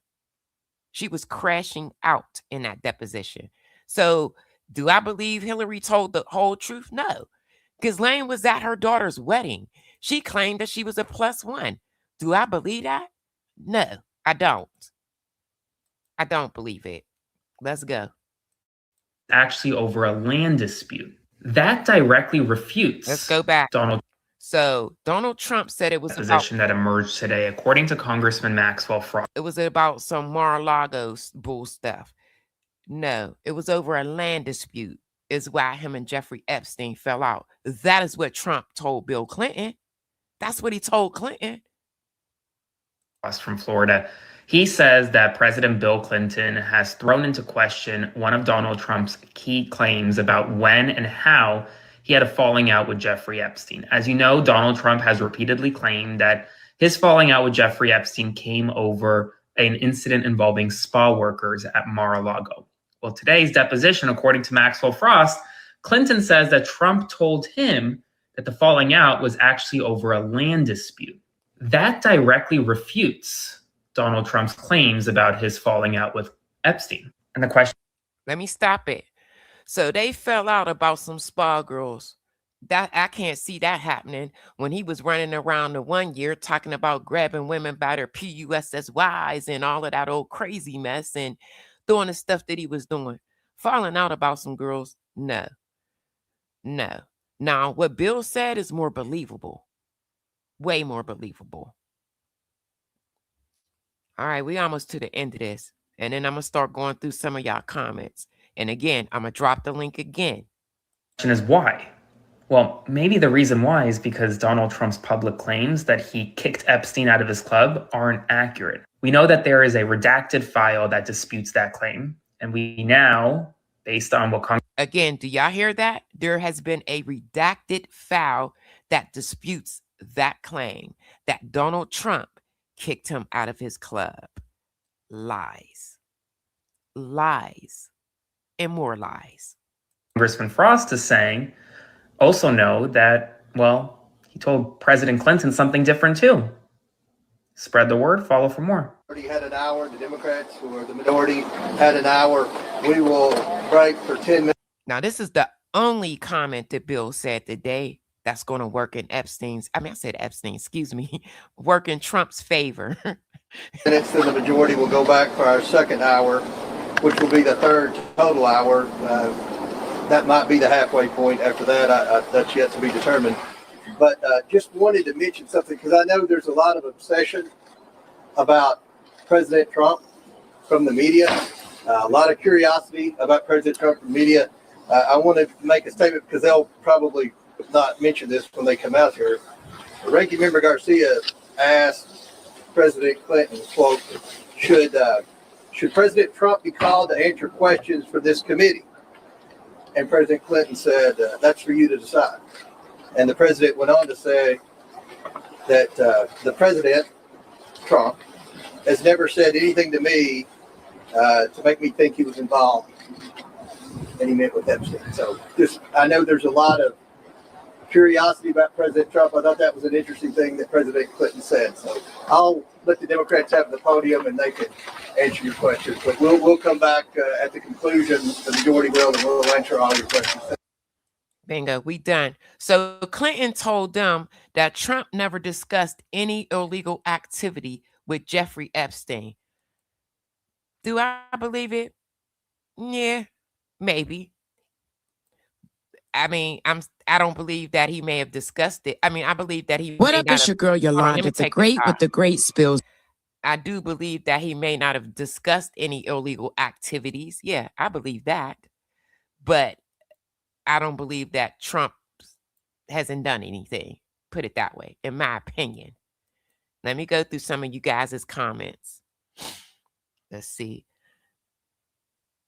She was crashing out in that deposition. So do I believe Hillary told the whole truth? No. Ghislaine was at her daughter's wedding. She claimed that she was a +1. Do I believe that? No, I don't. I don't believe it. Let's go. Actually over a land dispute. That directly refutes. Let's go back. Donald Trump said it was position that emerged today, according to Congressman Maxwell Frost. It was about some Mar-a-Lago bull stuff. No, it was over a land dispute. Is why him and Jeffrey Epstein fell out. That is what Trump told Bill Clinton. That's what he told Clinton. From Florida. He says that President Bill Clinton has thrown into question one of Donald Trump's key claims about when and how he had a falling out with Jeffrey Epstein. As you know, Donald Trump has repeatedly claimed that his falling out with Jeffrey Epstein came over an incident involving spa workers at Mar-a-Lago. Well, today's deposition, according to Maxwell Frost, Clinton says that Trump told him that the falling out was actually over a land dispute. That directly refutes Donald Trump's claims about his falling out with Epstein. And the question... Let me stop it. So they fell out about some spa girls. That I can't see that happening when he was running around the 1 year talking about grabbing women by their PUSSYs and all of that old crazy mess and doing the stuff that he was doing. Falling out about some girls? No. No. Now, what Bill said is more believable. Way more believable. All right, we almost to the end of this. And then I'm going to start going through some of y'all comments. And again, I'm going to drop the link again. The question is why? Well, maybe the reason why is because Donald Trump's public claims that he kicked Epstein out of his club aren't accurate. We know that there is a redacted file that disputes that claim. And we now, based on what Congress... Again, do y'all hear that? There has been a redacted file that disputes that claim that Donald Trump kicked him out of his club. Lies. Lies. And more lies. Congressman Frost is saying, also know that, well, he told President Clinton something different too. Spread the word, follow for more. Had an hour, the Democrats, who are the majority, had an hour. We will break for 10 minutes. Now, this is the only comment that Bill said today that's going to work in work in Trump's favor. Minutes, then the majority will go back for our second hour, which will be the third total hour. That might be the halfway point. After that, that's yet to be determined. But just wanted to mention something because I know there's a lot of obsession about President Trump from the media, a lot of curiosity about President Trump from the media. I want to make a statement because they'll probably not mention this when they come out here. Ranking Member Garcia asked President Clinton, quote, should President Trump be called to answer questions for this committee? And President Clinton said, that's for you to decide. And the president went on to say that the president, Trump, has never said anything to me to make me think he was involved. And he met with Epstein. So I know there's a lot of curiosity about President Trump. I thought that was an interesting thing that President Clinton said. So I'll let the Democrats have the podium and they can answer your questions. But we'll come back at the conclusion. The majority will, and we'll answer all your questions. Bingo, we done. So Clinton told them that Trump never discussed any illegal activity with Jeffrey Epstein. Do I believe it? Yeah, maybe. I mean, I don't believe that he may have discussed it. I mean, I believe that he. What up? It's your girl Yolanda, the great with the great spills. I do believe that he may not have discussed any illegal activities. Yeah, I believe that. But I don't believe that Trump hasn't done anything. Put it that way, in my opinion. Let me go through some of you guys' comments. Let's see.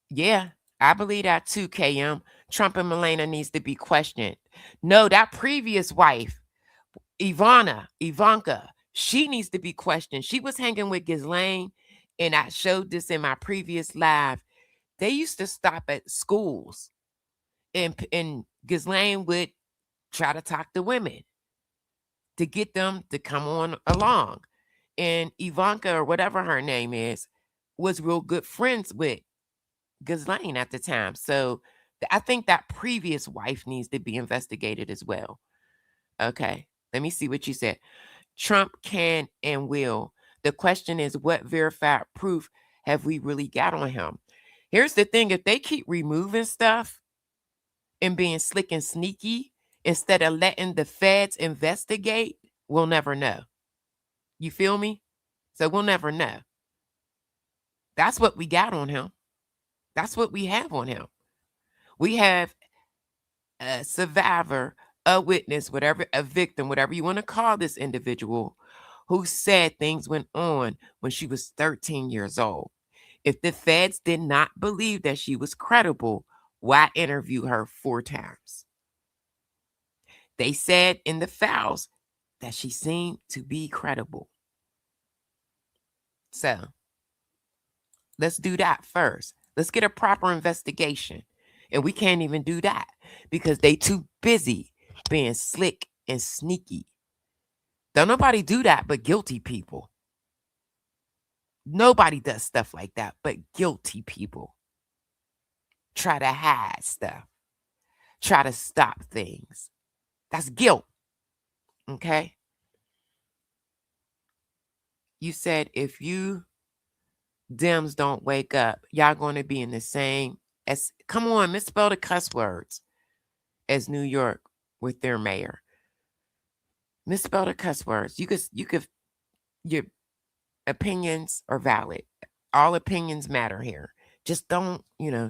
Yeah, I believe that too, KM. Trump and Melania needs to be questioned. No, that previous wife, Ivanka, she needs to be questioned. She was hanging with Ghislaine, and I showed this in my previous live. They used to stop at schools, and Ghislaine would try to talk to women to get them to come on along. and Ivanka, or whatever her name is, was real good friends with Ghislaine at the time. So I think that previous wife needs to be investigated as well. Okay, let me see what you said. Trump can and will. The question is, what verified proof have we really got on him? Here's the thing. If they keep removing stuff and being slick and sneaky instead of letting the feds investigate, we'll never know. You feel me? So we'll never know. That's what we got on him. That's what we have on him. We have a survivor, a witness, whatever, a victim, whatever you want to call this individual, who said things went on when she was 13 years old. If the feds did not believe that she was credible, why interview her 4 times? They said in the files that she seemed to be credible. So let's do that first. Let's get a proper investigation. And we can't even do that because they too busy being slick and sneaky. Don't nobody do that but guilty people. Nobody does stuff like that but guilty people. Try to hide stuff. Try to stop things. That's guilt. Okay? You said if you Dems don't wake up, y'all going to be in the same as, come on, misspell the cuss words, as New York with their mayor. Misspell the cuss words. You could, your opinions are valid. All opinions matter here. Just don't,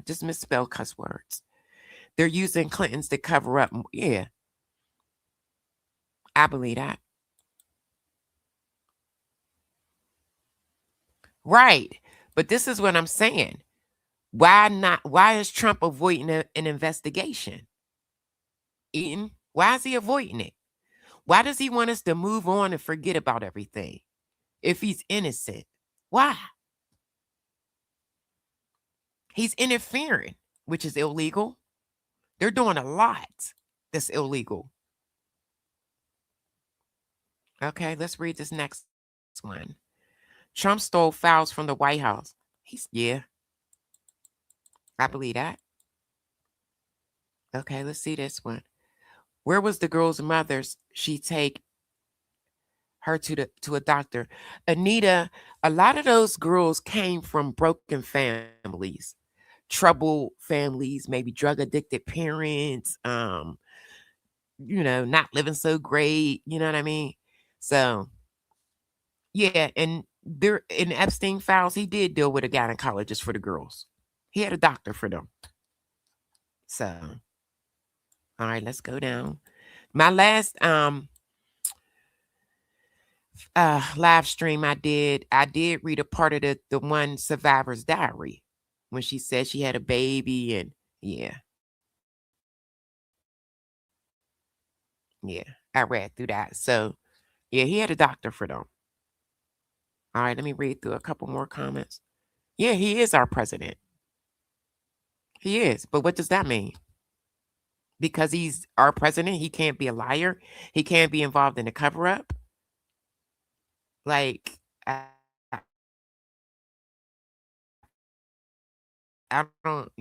just misspell cuss words. They're using Clintons to cover up. Yeah. I believe that. Right. But this is what I'm saying. Why is Trump avoiding an investigation? Eaton, why is he avoiding it? Why does he want us to move on and forget about everything if he's innocent? Why? He's interfering, which is illegal. They're doing a lot that's illegal. Okay, let's read this next one. Trump stole files from the White House. Yeah. I believe that. Okay, let's see this one. Where was the girl's mother's? She take her to a doctor. Anita, a lot of those girls came from broken families, troubled families, maybe drug addicted parents, not living so great. You know what I mean? So, yeah, and there in Epstein files, he did deal with a gynecologist for the girls. He had a doctor for them. So, all right, let's go down. My last live stream I did read a part of the one survivor's diary when she said she had a baby, and yeah, I read through that. So yeah, he had a doctor for them. All right, let me read through a couple more comments. Yeah, he is our president. He is, but what does that mean? Because he's our president, he can't be a liar. He can't be involved in a cover-up. Like, I don't,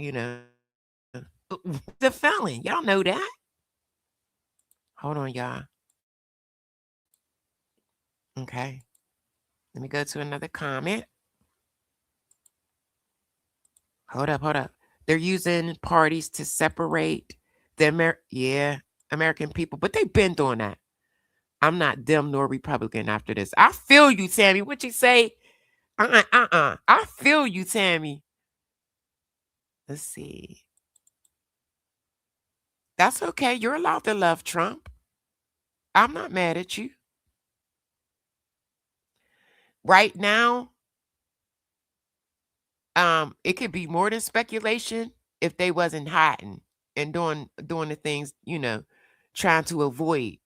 the felon. Y'all know that. Hold on, y'all. Okay. Let me go to another comment. Hold up. They're using parties to separate the American people, but they've been doing that. I'm not Dem nor Republican after this. I feel you, Tammy. What you say? I feel you, Tammy. Let's see. That's okay. You're allowed to love Trump. I'm not mad at you. Right now, it could be more than speculation if they wasn't hiding and doing the things, trying to avoid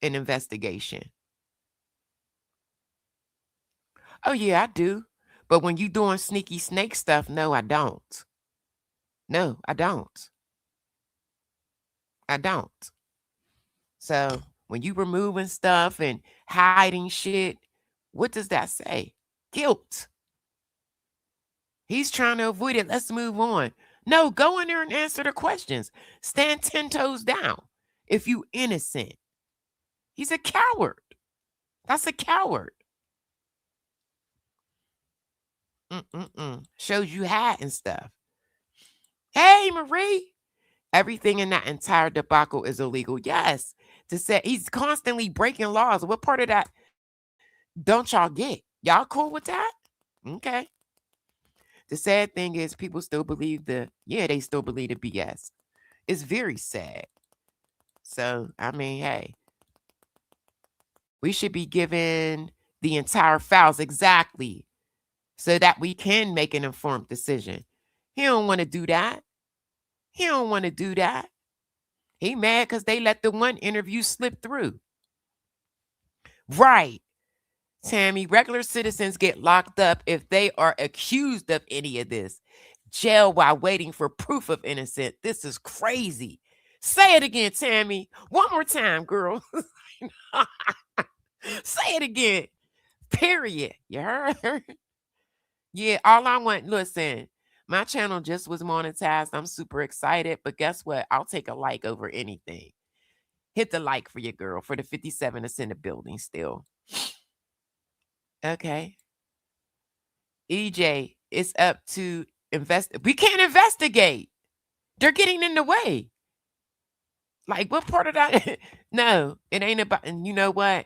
an investigation. Oh yeah, I do. But when you doing sneaky snake stuff, no, I don't. No, I don't. I don't. So when you removing stuff and hiding shit, What does that say? Guilt. He's trying to avoid it. Let's move on. No, go in there and answer the questions. Stand 10 toes down if you innocent. He's a coward. That's a coward. Shows you hiding stuff. Hey, Marie. Everything in that entire debacle is illegal. Yes. To say he's constantly breaking laws. What part of that don't y'all get? Y'all cool with that? Okay. The sad thing is people still believe they still believe the BS. It's very sad. So, I mean, hey, we should be given the entire files exactly so that we can make an informed decision. He don't want to do that. He don't want to do that. He mad because they let the one interview slip through. Right. Tammy, regular citizens get locked up if they are accused of any of this. Jail while waiting for proof of innocence. This is crazy. Say it again, Tammy. One more time, girl. Say it again. Period. You heard? Yeah, all I want, listen, my channel just was monetized. I'm super excited, but guess what? I'll take a like over anything. Hit the like for your girl for the 57 that's in the building still. Okay. EJ, it's up to we can't investigate. They're getting in the way. Like, what part of that? No, it ain't about, and you know what?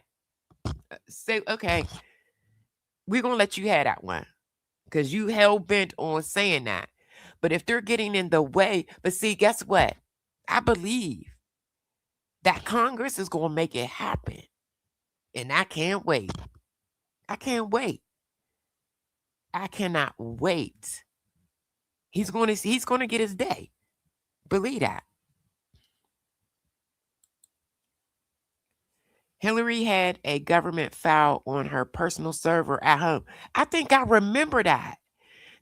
Say, okay, we're going to let you have that one because you hell bent on saying that. But if they're getting in the way, but see, guess what? I believe that Congress is going to make it happen. And I can't wait. I can't wait. I cannot wait. He's going to get his day. Believe that. Hillary had a government file on her personal server at home. I think I remember that.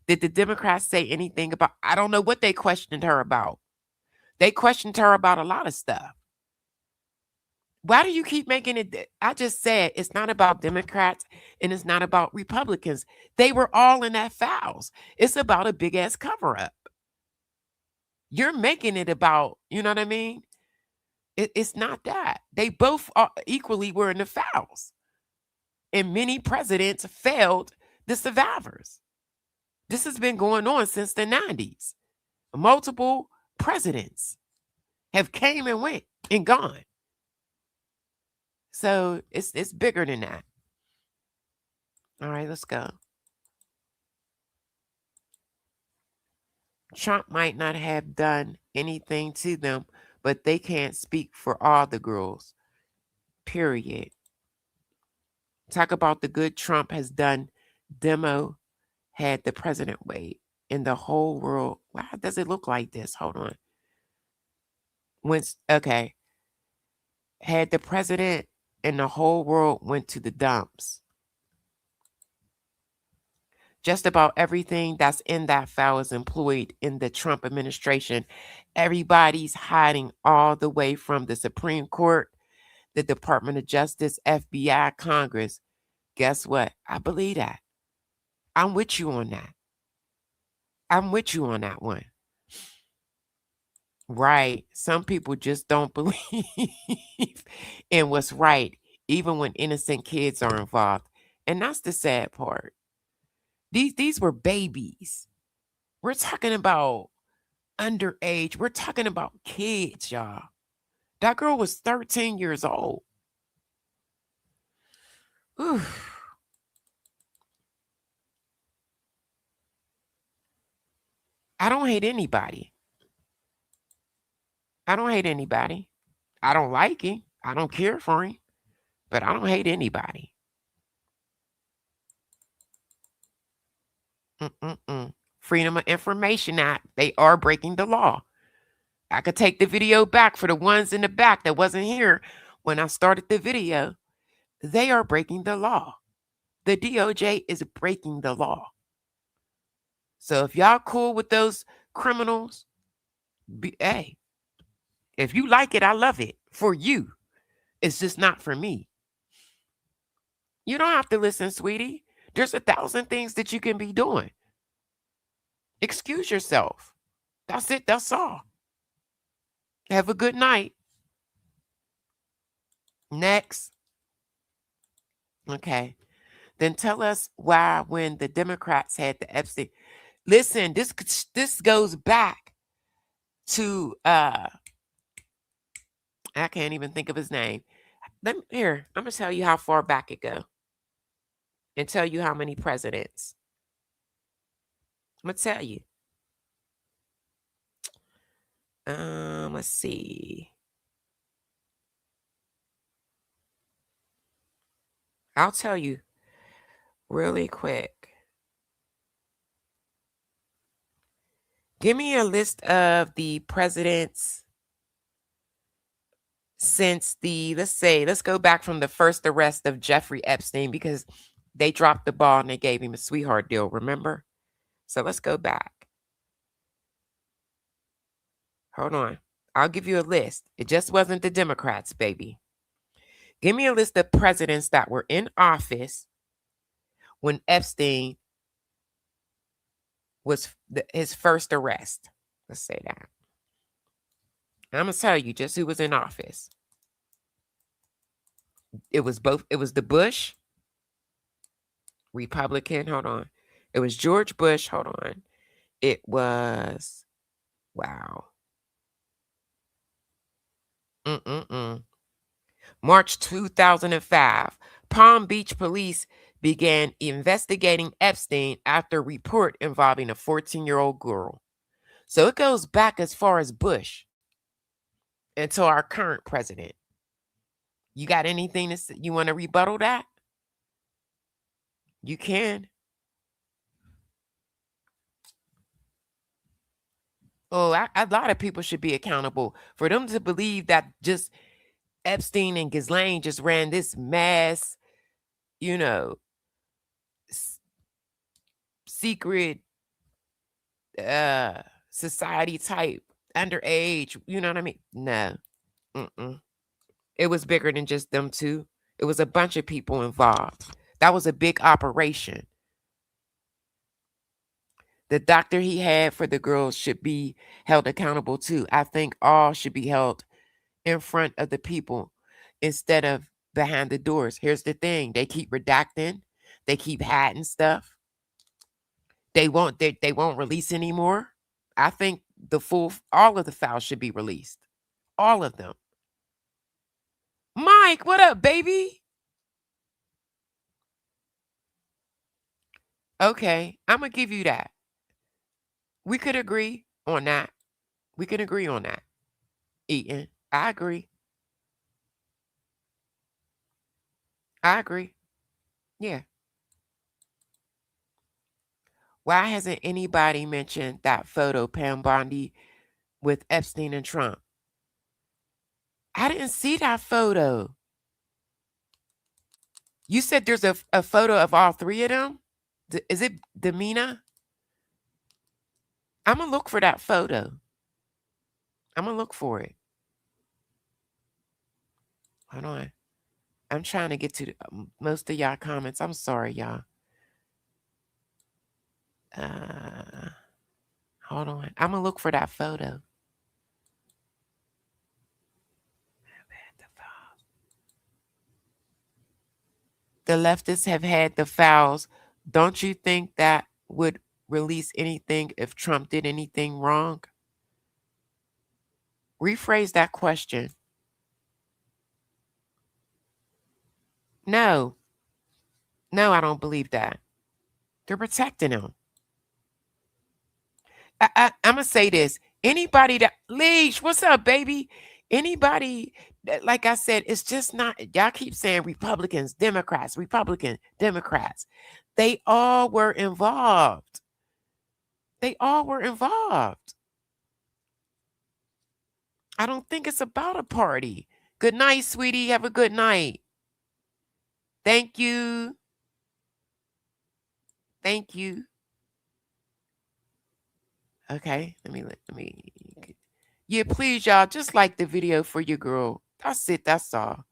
Did the Democrats say anything about, I don't know what they questioned her about. They questioned her about a lot of stuff. Why do you keep making it? I just said it's not about Democrats and it's not about Republicans. They were all in that files. It's about a big ass cover up. You're making it about, you know what I mean? It's not that. They both equally were in the files. And many presidents failed the survivors. This has been going on since the 90s. Multiple presidents have came and went and gone. So it's bigger than that. All right, let's go. Trump might not have done anything to them, but they can't speak for all the girls. Period. Talk about the good Trump has done. Demo had the president wait in the whole world. Why does it look like this? Hold on. Okay. Had the president and the whole world went to the dumps. Just about everything that's in that file is employed in the Trump administration. Everybody's hiding all the way from the Supreme Court, the Department of Justice, FBI, Congress. Guess what? I believe that. I'm with you on that. I'm with you on that one. Right. Some people just don't believe in what's right, even when innocent kids are involved. And that's the sad part. These were babies. We're talking about underage. We're talking about kids, y'all. That girl was 13 years old. Whew. I don't hate anybody. I don't hate anybody. I don't like him. I don't care for him. But I don't hate anybody. Freedom of Information Act. They are breaking the law. I could take the video back for the ones in the back that wasn't here when I started the video. They are breaking the law. The DOJ is breaking the law. So if y'all cool with those criminals, hey, if you like it, I love it for you. It's just not for me. You don't have to listen, sweetie. There's 1,000 things that you can be doing. Excuse yourself. That's it. That's all. Have a good night. Next. Okay. Then tell us why when the Democrats had the Epstein. Listen, this goes back to I can't even think of his name. Here, I'm gonna tell you how far back it go. And tell you how many presidents. I'm gonna tell you. Let's see. I'll tell you really quick. Give me a list of the presidents since let's go back from the first arrest of Jeffrey Epstein, because they dropped the ball and they gave him a sweetheart deal, remember? So let's go back. Hold on. I'll give you a list. It just wasn't the Democrats, baby. Give me a list of presidents that were in office when Epstein was his first arrest. Let's say that. I'm going to tell you just who was in office. It was the Bush, Republican. Hold on. It was George Bush. Hold on. It was, wow. March 2005, Palm Beach police began investigating Epstein after a report involving a 14-year-old girl. So it goes back as far as Bush until our current president. You got anything you want to rebuttal that? You can. Oh, a lot of people should be accountable for them to believe that just Epstein and Ghislaine just ran this mass, secret society type underage. You know what I mean? No. It was bigger than just them two. It was a bunch of people involved. That was a big operation. The doctor he had for the girls should be held accountable too. I think all should be held in front of the people instead of behind the doors. Here's the thing. They keep redacting. They keep hiding stuff. They won't release anymore. I think all of the files should be released. All of them. Mike, what up, baby? Okay, I'm going to give you that. We could agree on that. We can agree on that. Eaton, I agree. I agree. Yeah. Why hasn't anybody mentioned that photo, Pam Bondi, with Epstein and Trump? I didn't see that photo. You said there's a photo of all three of them? Is it Demina? I'm going to look for that photo. I'm going to look for it. Hold on. I'm trying to get to most of y'all comments. I'm sorry, y'all. Hold on. I'm going to look for that photo. The leftists have had the files. Don't you think that would release anything if Trump did anything wrong? Rephrase that question. No, I don't believe that. They're protecting him. I'm going to say this. Anybody that, Leash, what's up, baby? Anybody, like I said, it's just not, y'all keep saying Republicans, Democrats. They all were involved. I don't think it's about a party. Good night, sweetie. Have a good night. Thank you. Okay, let me. Yeah, please, y'all, just like the video for your girl. That's it. That's all.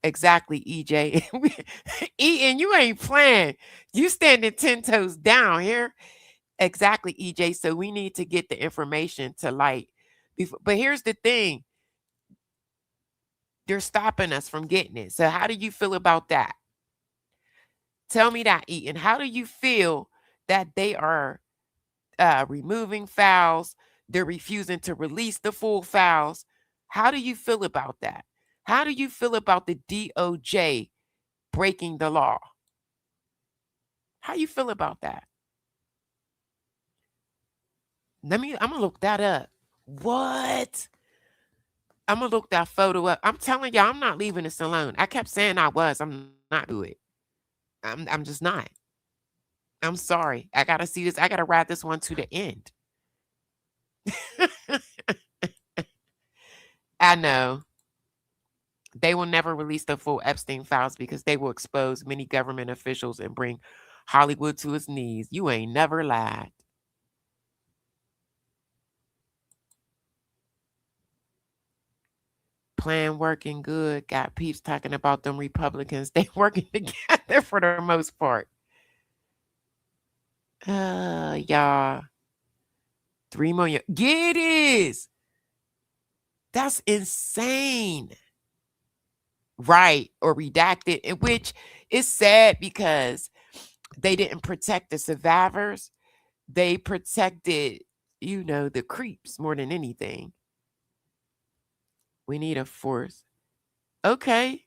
Exactly, EJ. Eaton, you ain't playing. You standing 10 toes down here. Exactly, EJ. So we need to get the information to light. But here's the thing. They're stopping us from getting it. So how do you feel about that? Tell me that, Eaton. How do you feel that they are removing files? They're refusing to release the full files. How do you feel about that? How do you feel about the DOJ breaking the law? How you feel about that? I'm gonna look that up. What? I'm gonna look that photo up. I'm telling y'all, I'm not leaving this alone. I kept saying I was. I'm not doing it. I'm just not. I'm sorry. I gotta see this. I gotta ride this one to the end. I know. They will never release the full Epstein files because they will expose many government officials and bring Hollywood to its knees. You ain't never lied. Plan working good. Got peeps talking about them Republicans. They working together for the most part. Y'all. 3 million. Get it. That's insane. Right. Or redacted, which is sad because they didn't protect the survivors. They protected, the creeps more than anything. We need a force. Okay.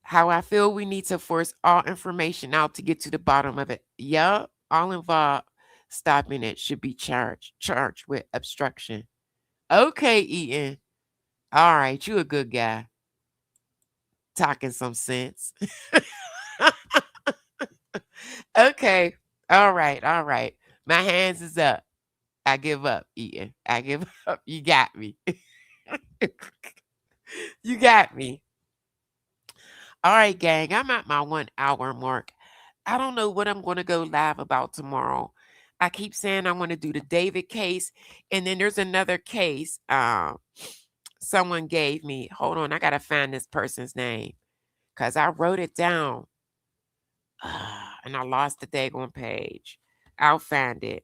How I feel we need to force all information out to get to the bottom of it. Yup. All involved stopping it should be charged with obstruction. Okay, Eaton. All right, you a good guy. Talking some sense. Okay. All right. My hands is up. I give up, Eaton. I give up. You got me. You got me. All right, gang. I'm at my 1 hour mark. I don't know what I'm going to go live about tomorrow. I keep saying I want to do the David case. And then there's another case someone gave me. Hold on. I got to find this person's name because I wrote it down. And I lost the daggone page. I'll find it.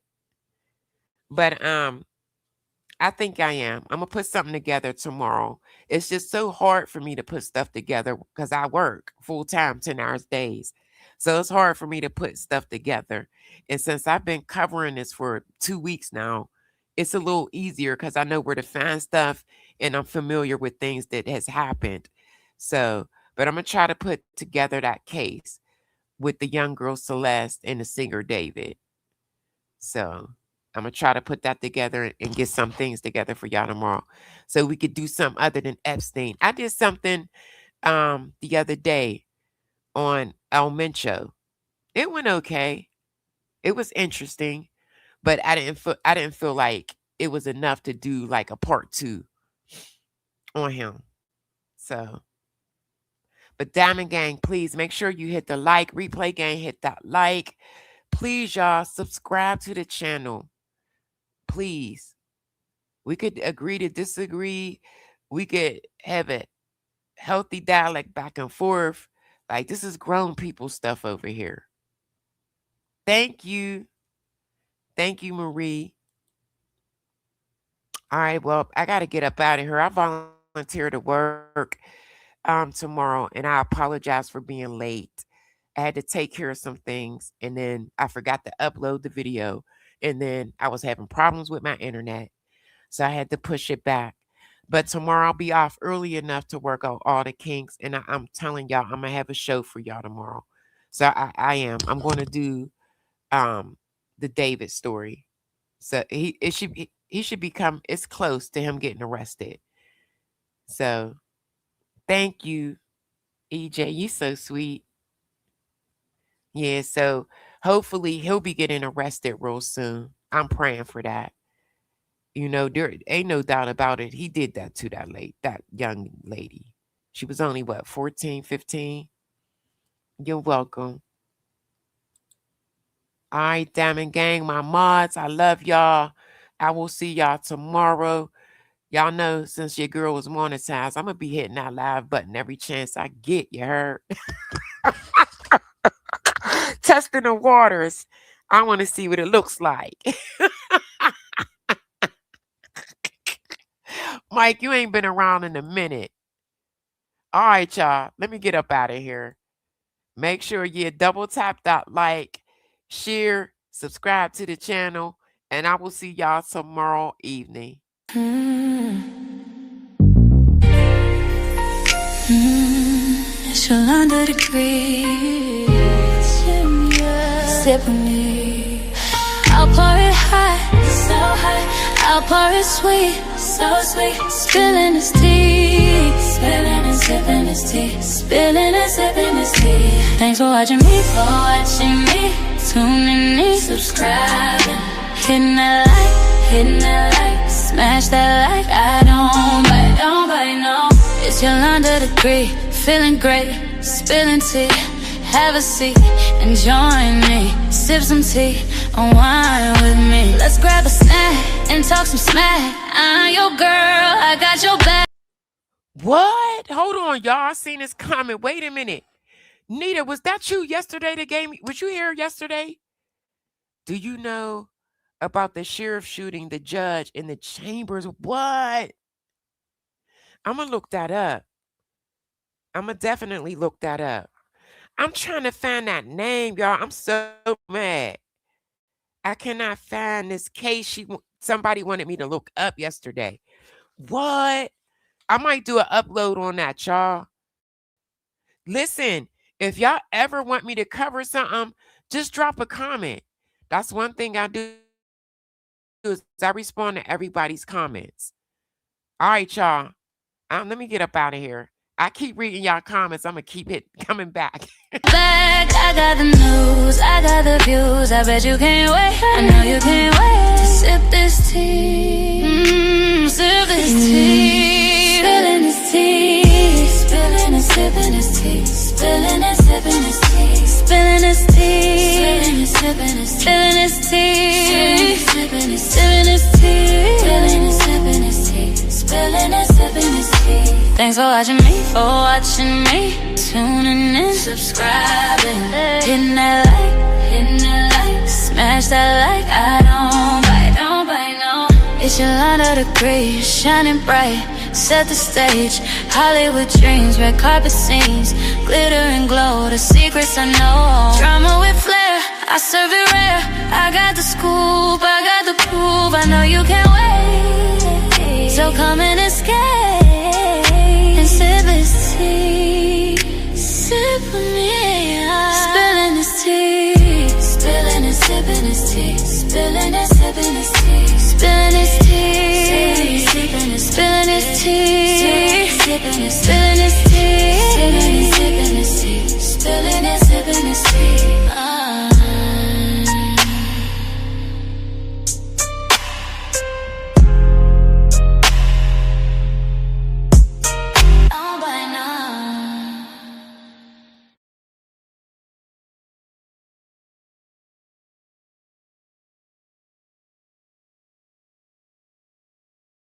But I think I am. I'm going to put something together tomorrow. It's just so hard for me to put stuff together because I work full time, 10 hours days. So it's hard for me to put stuff together. And since I've been covering this for 2 weeks now, it's a little easier because I know where to find stuff and I'm familiar with things that has happened. So, but I'm going to try to put together that case with the young girl Celeste and the singer David. So I'm going to try to put that together and get some things together for y'all tomorrow so we could do something other than Epstein. I did something the other day on El Mencho. It went okay. It was interesting, but I didn't feel like it was enough to do like a part 2 on him. So, but Diamond Gang, please make sure you hit the like. Replay Gang, hit that like. Please, y'all, subscribe to the channel. Please. We could agree to disagree. We could have a healthy dialogue back and forth. Like, this is grown people stuff over here. Thank you. Thank you, Marie. All right, well, I got to get up out of here. I volunteer to work tomorrow, and I apologize for being late. I had to take care of some things, and then I forgot to upload the video, and then I was having problems with my internet, so I had to push it back. But tomorrow I'll be off early enough to work out all the kinks, and I'm telling y'all, I'm going to have a show for y'all tomorrow. So I am. I'm going to do the David story. So he should become, it's close to him getting arrested. So thank you, EJ. You so sweet. Yeah, so hopefully he'll be getting arrested real soon. I'm praying for that. There ain't no doubt about it. He did that to that young lady. She was only, 14, 15? You're welcome. All right, Diamond Gang, my mods, I love y'all. I will see y'all tomorrow. Y'all know since your girl was monetized, I'm going to be hitting that live button every chance I get, you heard? Testing the waters. I want to see what it looks like. Mike, you ain't been around in a minute. All right, y'all. Let me get up out of here. Make sure you double tap that like, share, subscribe to the channel, and I will see y'all tomorrow evening. It's Yolanda degrees. Sip with me. I'll pour it hot, so hot. I'll pour it sweet, so sweet. Spilling this tea, spilling and sipping this tea, spilling and sipping this tea. Thanks for watching me, tuning in, subscribing, hitting that like, smash that like. I don't bite, no. It's Yolanda degree, feeling great, spilling tea. Have a seat and join me. Sip some tea, unwind with me. Let's grab a snack and talk some smack. I'm your girl, I got your back. What? Hold on, y'all. I seen this comment. Wait a minute. Nita, was that you yesterday that gave me? Was you here yesterday? Do you know about the sheriff shooting the judge in the chambers? What? I'm going to look that up. I'm going to definitely look that up. I'm trying to find that name, y'all. I'm so mad. I cannot find this case somebody wanted me to look up yesterday. What? I might do an upload on that, y'all. Listen, if y'all ever want me to cover something, just drop a comment. That's one thing I do is I respond to everybody's comments. All right, y'all. Let me get up out of here. I keep reading y'all comments. I'm going to keep it coming back. Back, I got the news, I got the views. I bet you can't wait. I know you can't wait to sip this tea. Sip this tea. Spilling this tea. Spilling and sipping this tea. Spilling and sipping this tea. Spilling this tea. Spilling and sipping this tea. Spilling this tea. Sipping this sipping this tea. Spilling and sipping this tea. Spilling and sipping this tea. Thanks for watching me, tuning in, subscribing, hitting that like, smash that like. I don't bite, no. It's Yolanda degree, shining bright, set the stage, Hollywood dreams, red carpet scenes, glitter and glow, the secrets I know. Drama with flair, I serve it rare, I got the scoop, I got the proof, I know you can't wait, so come and escape. Sip this tea, sip with me. Spilling this tea, spilling and sipping this tea, spilling and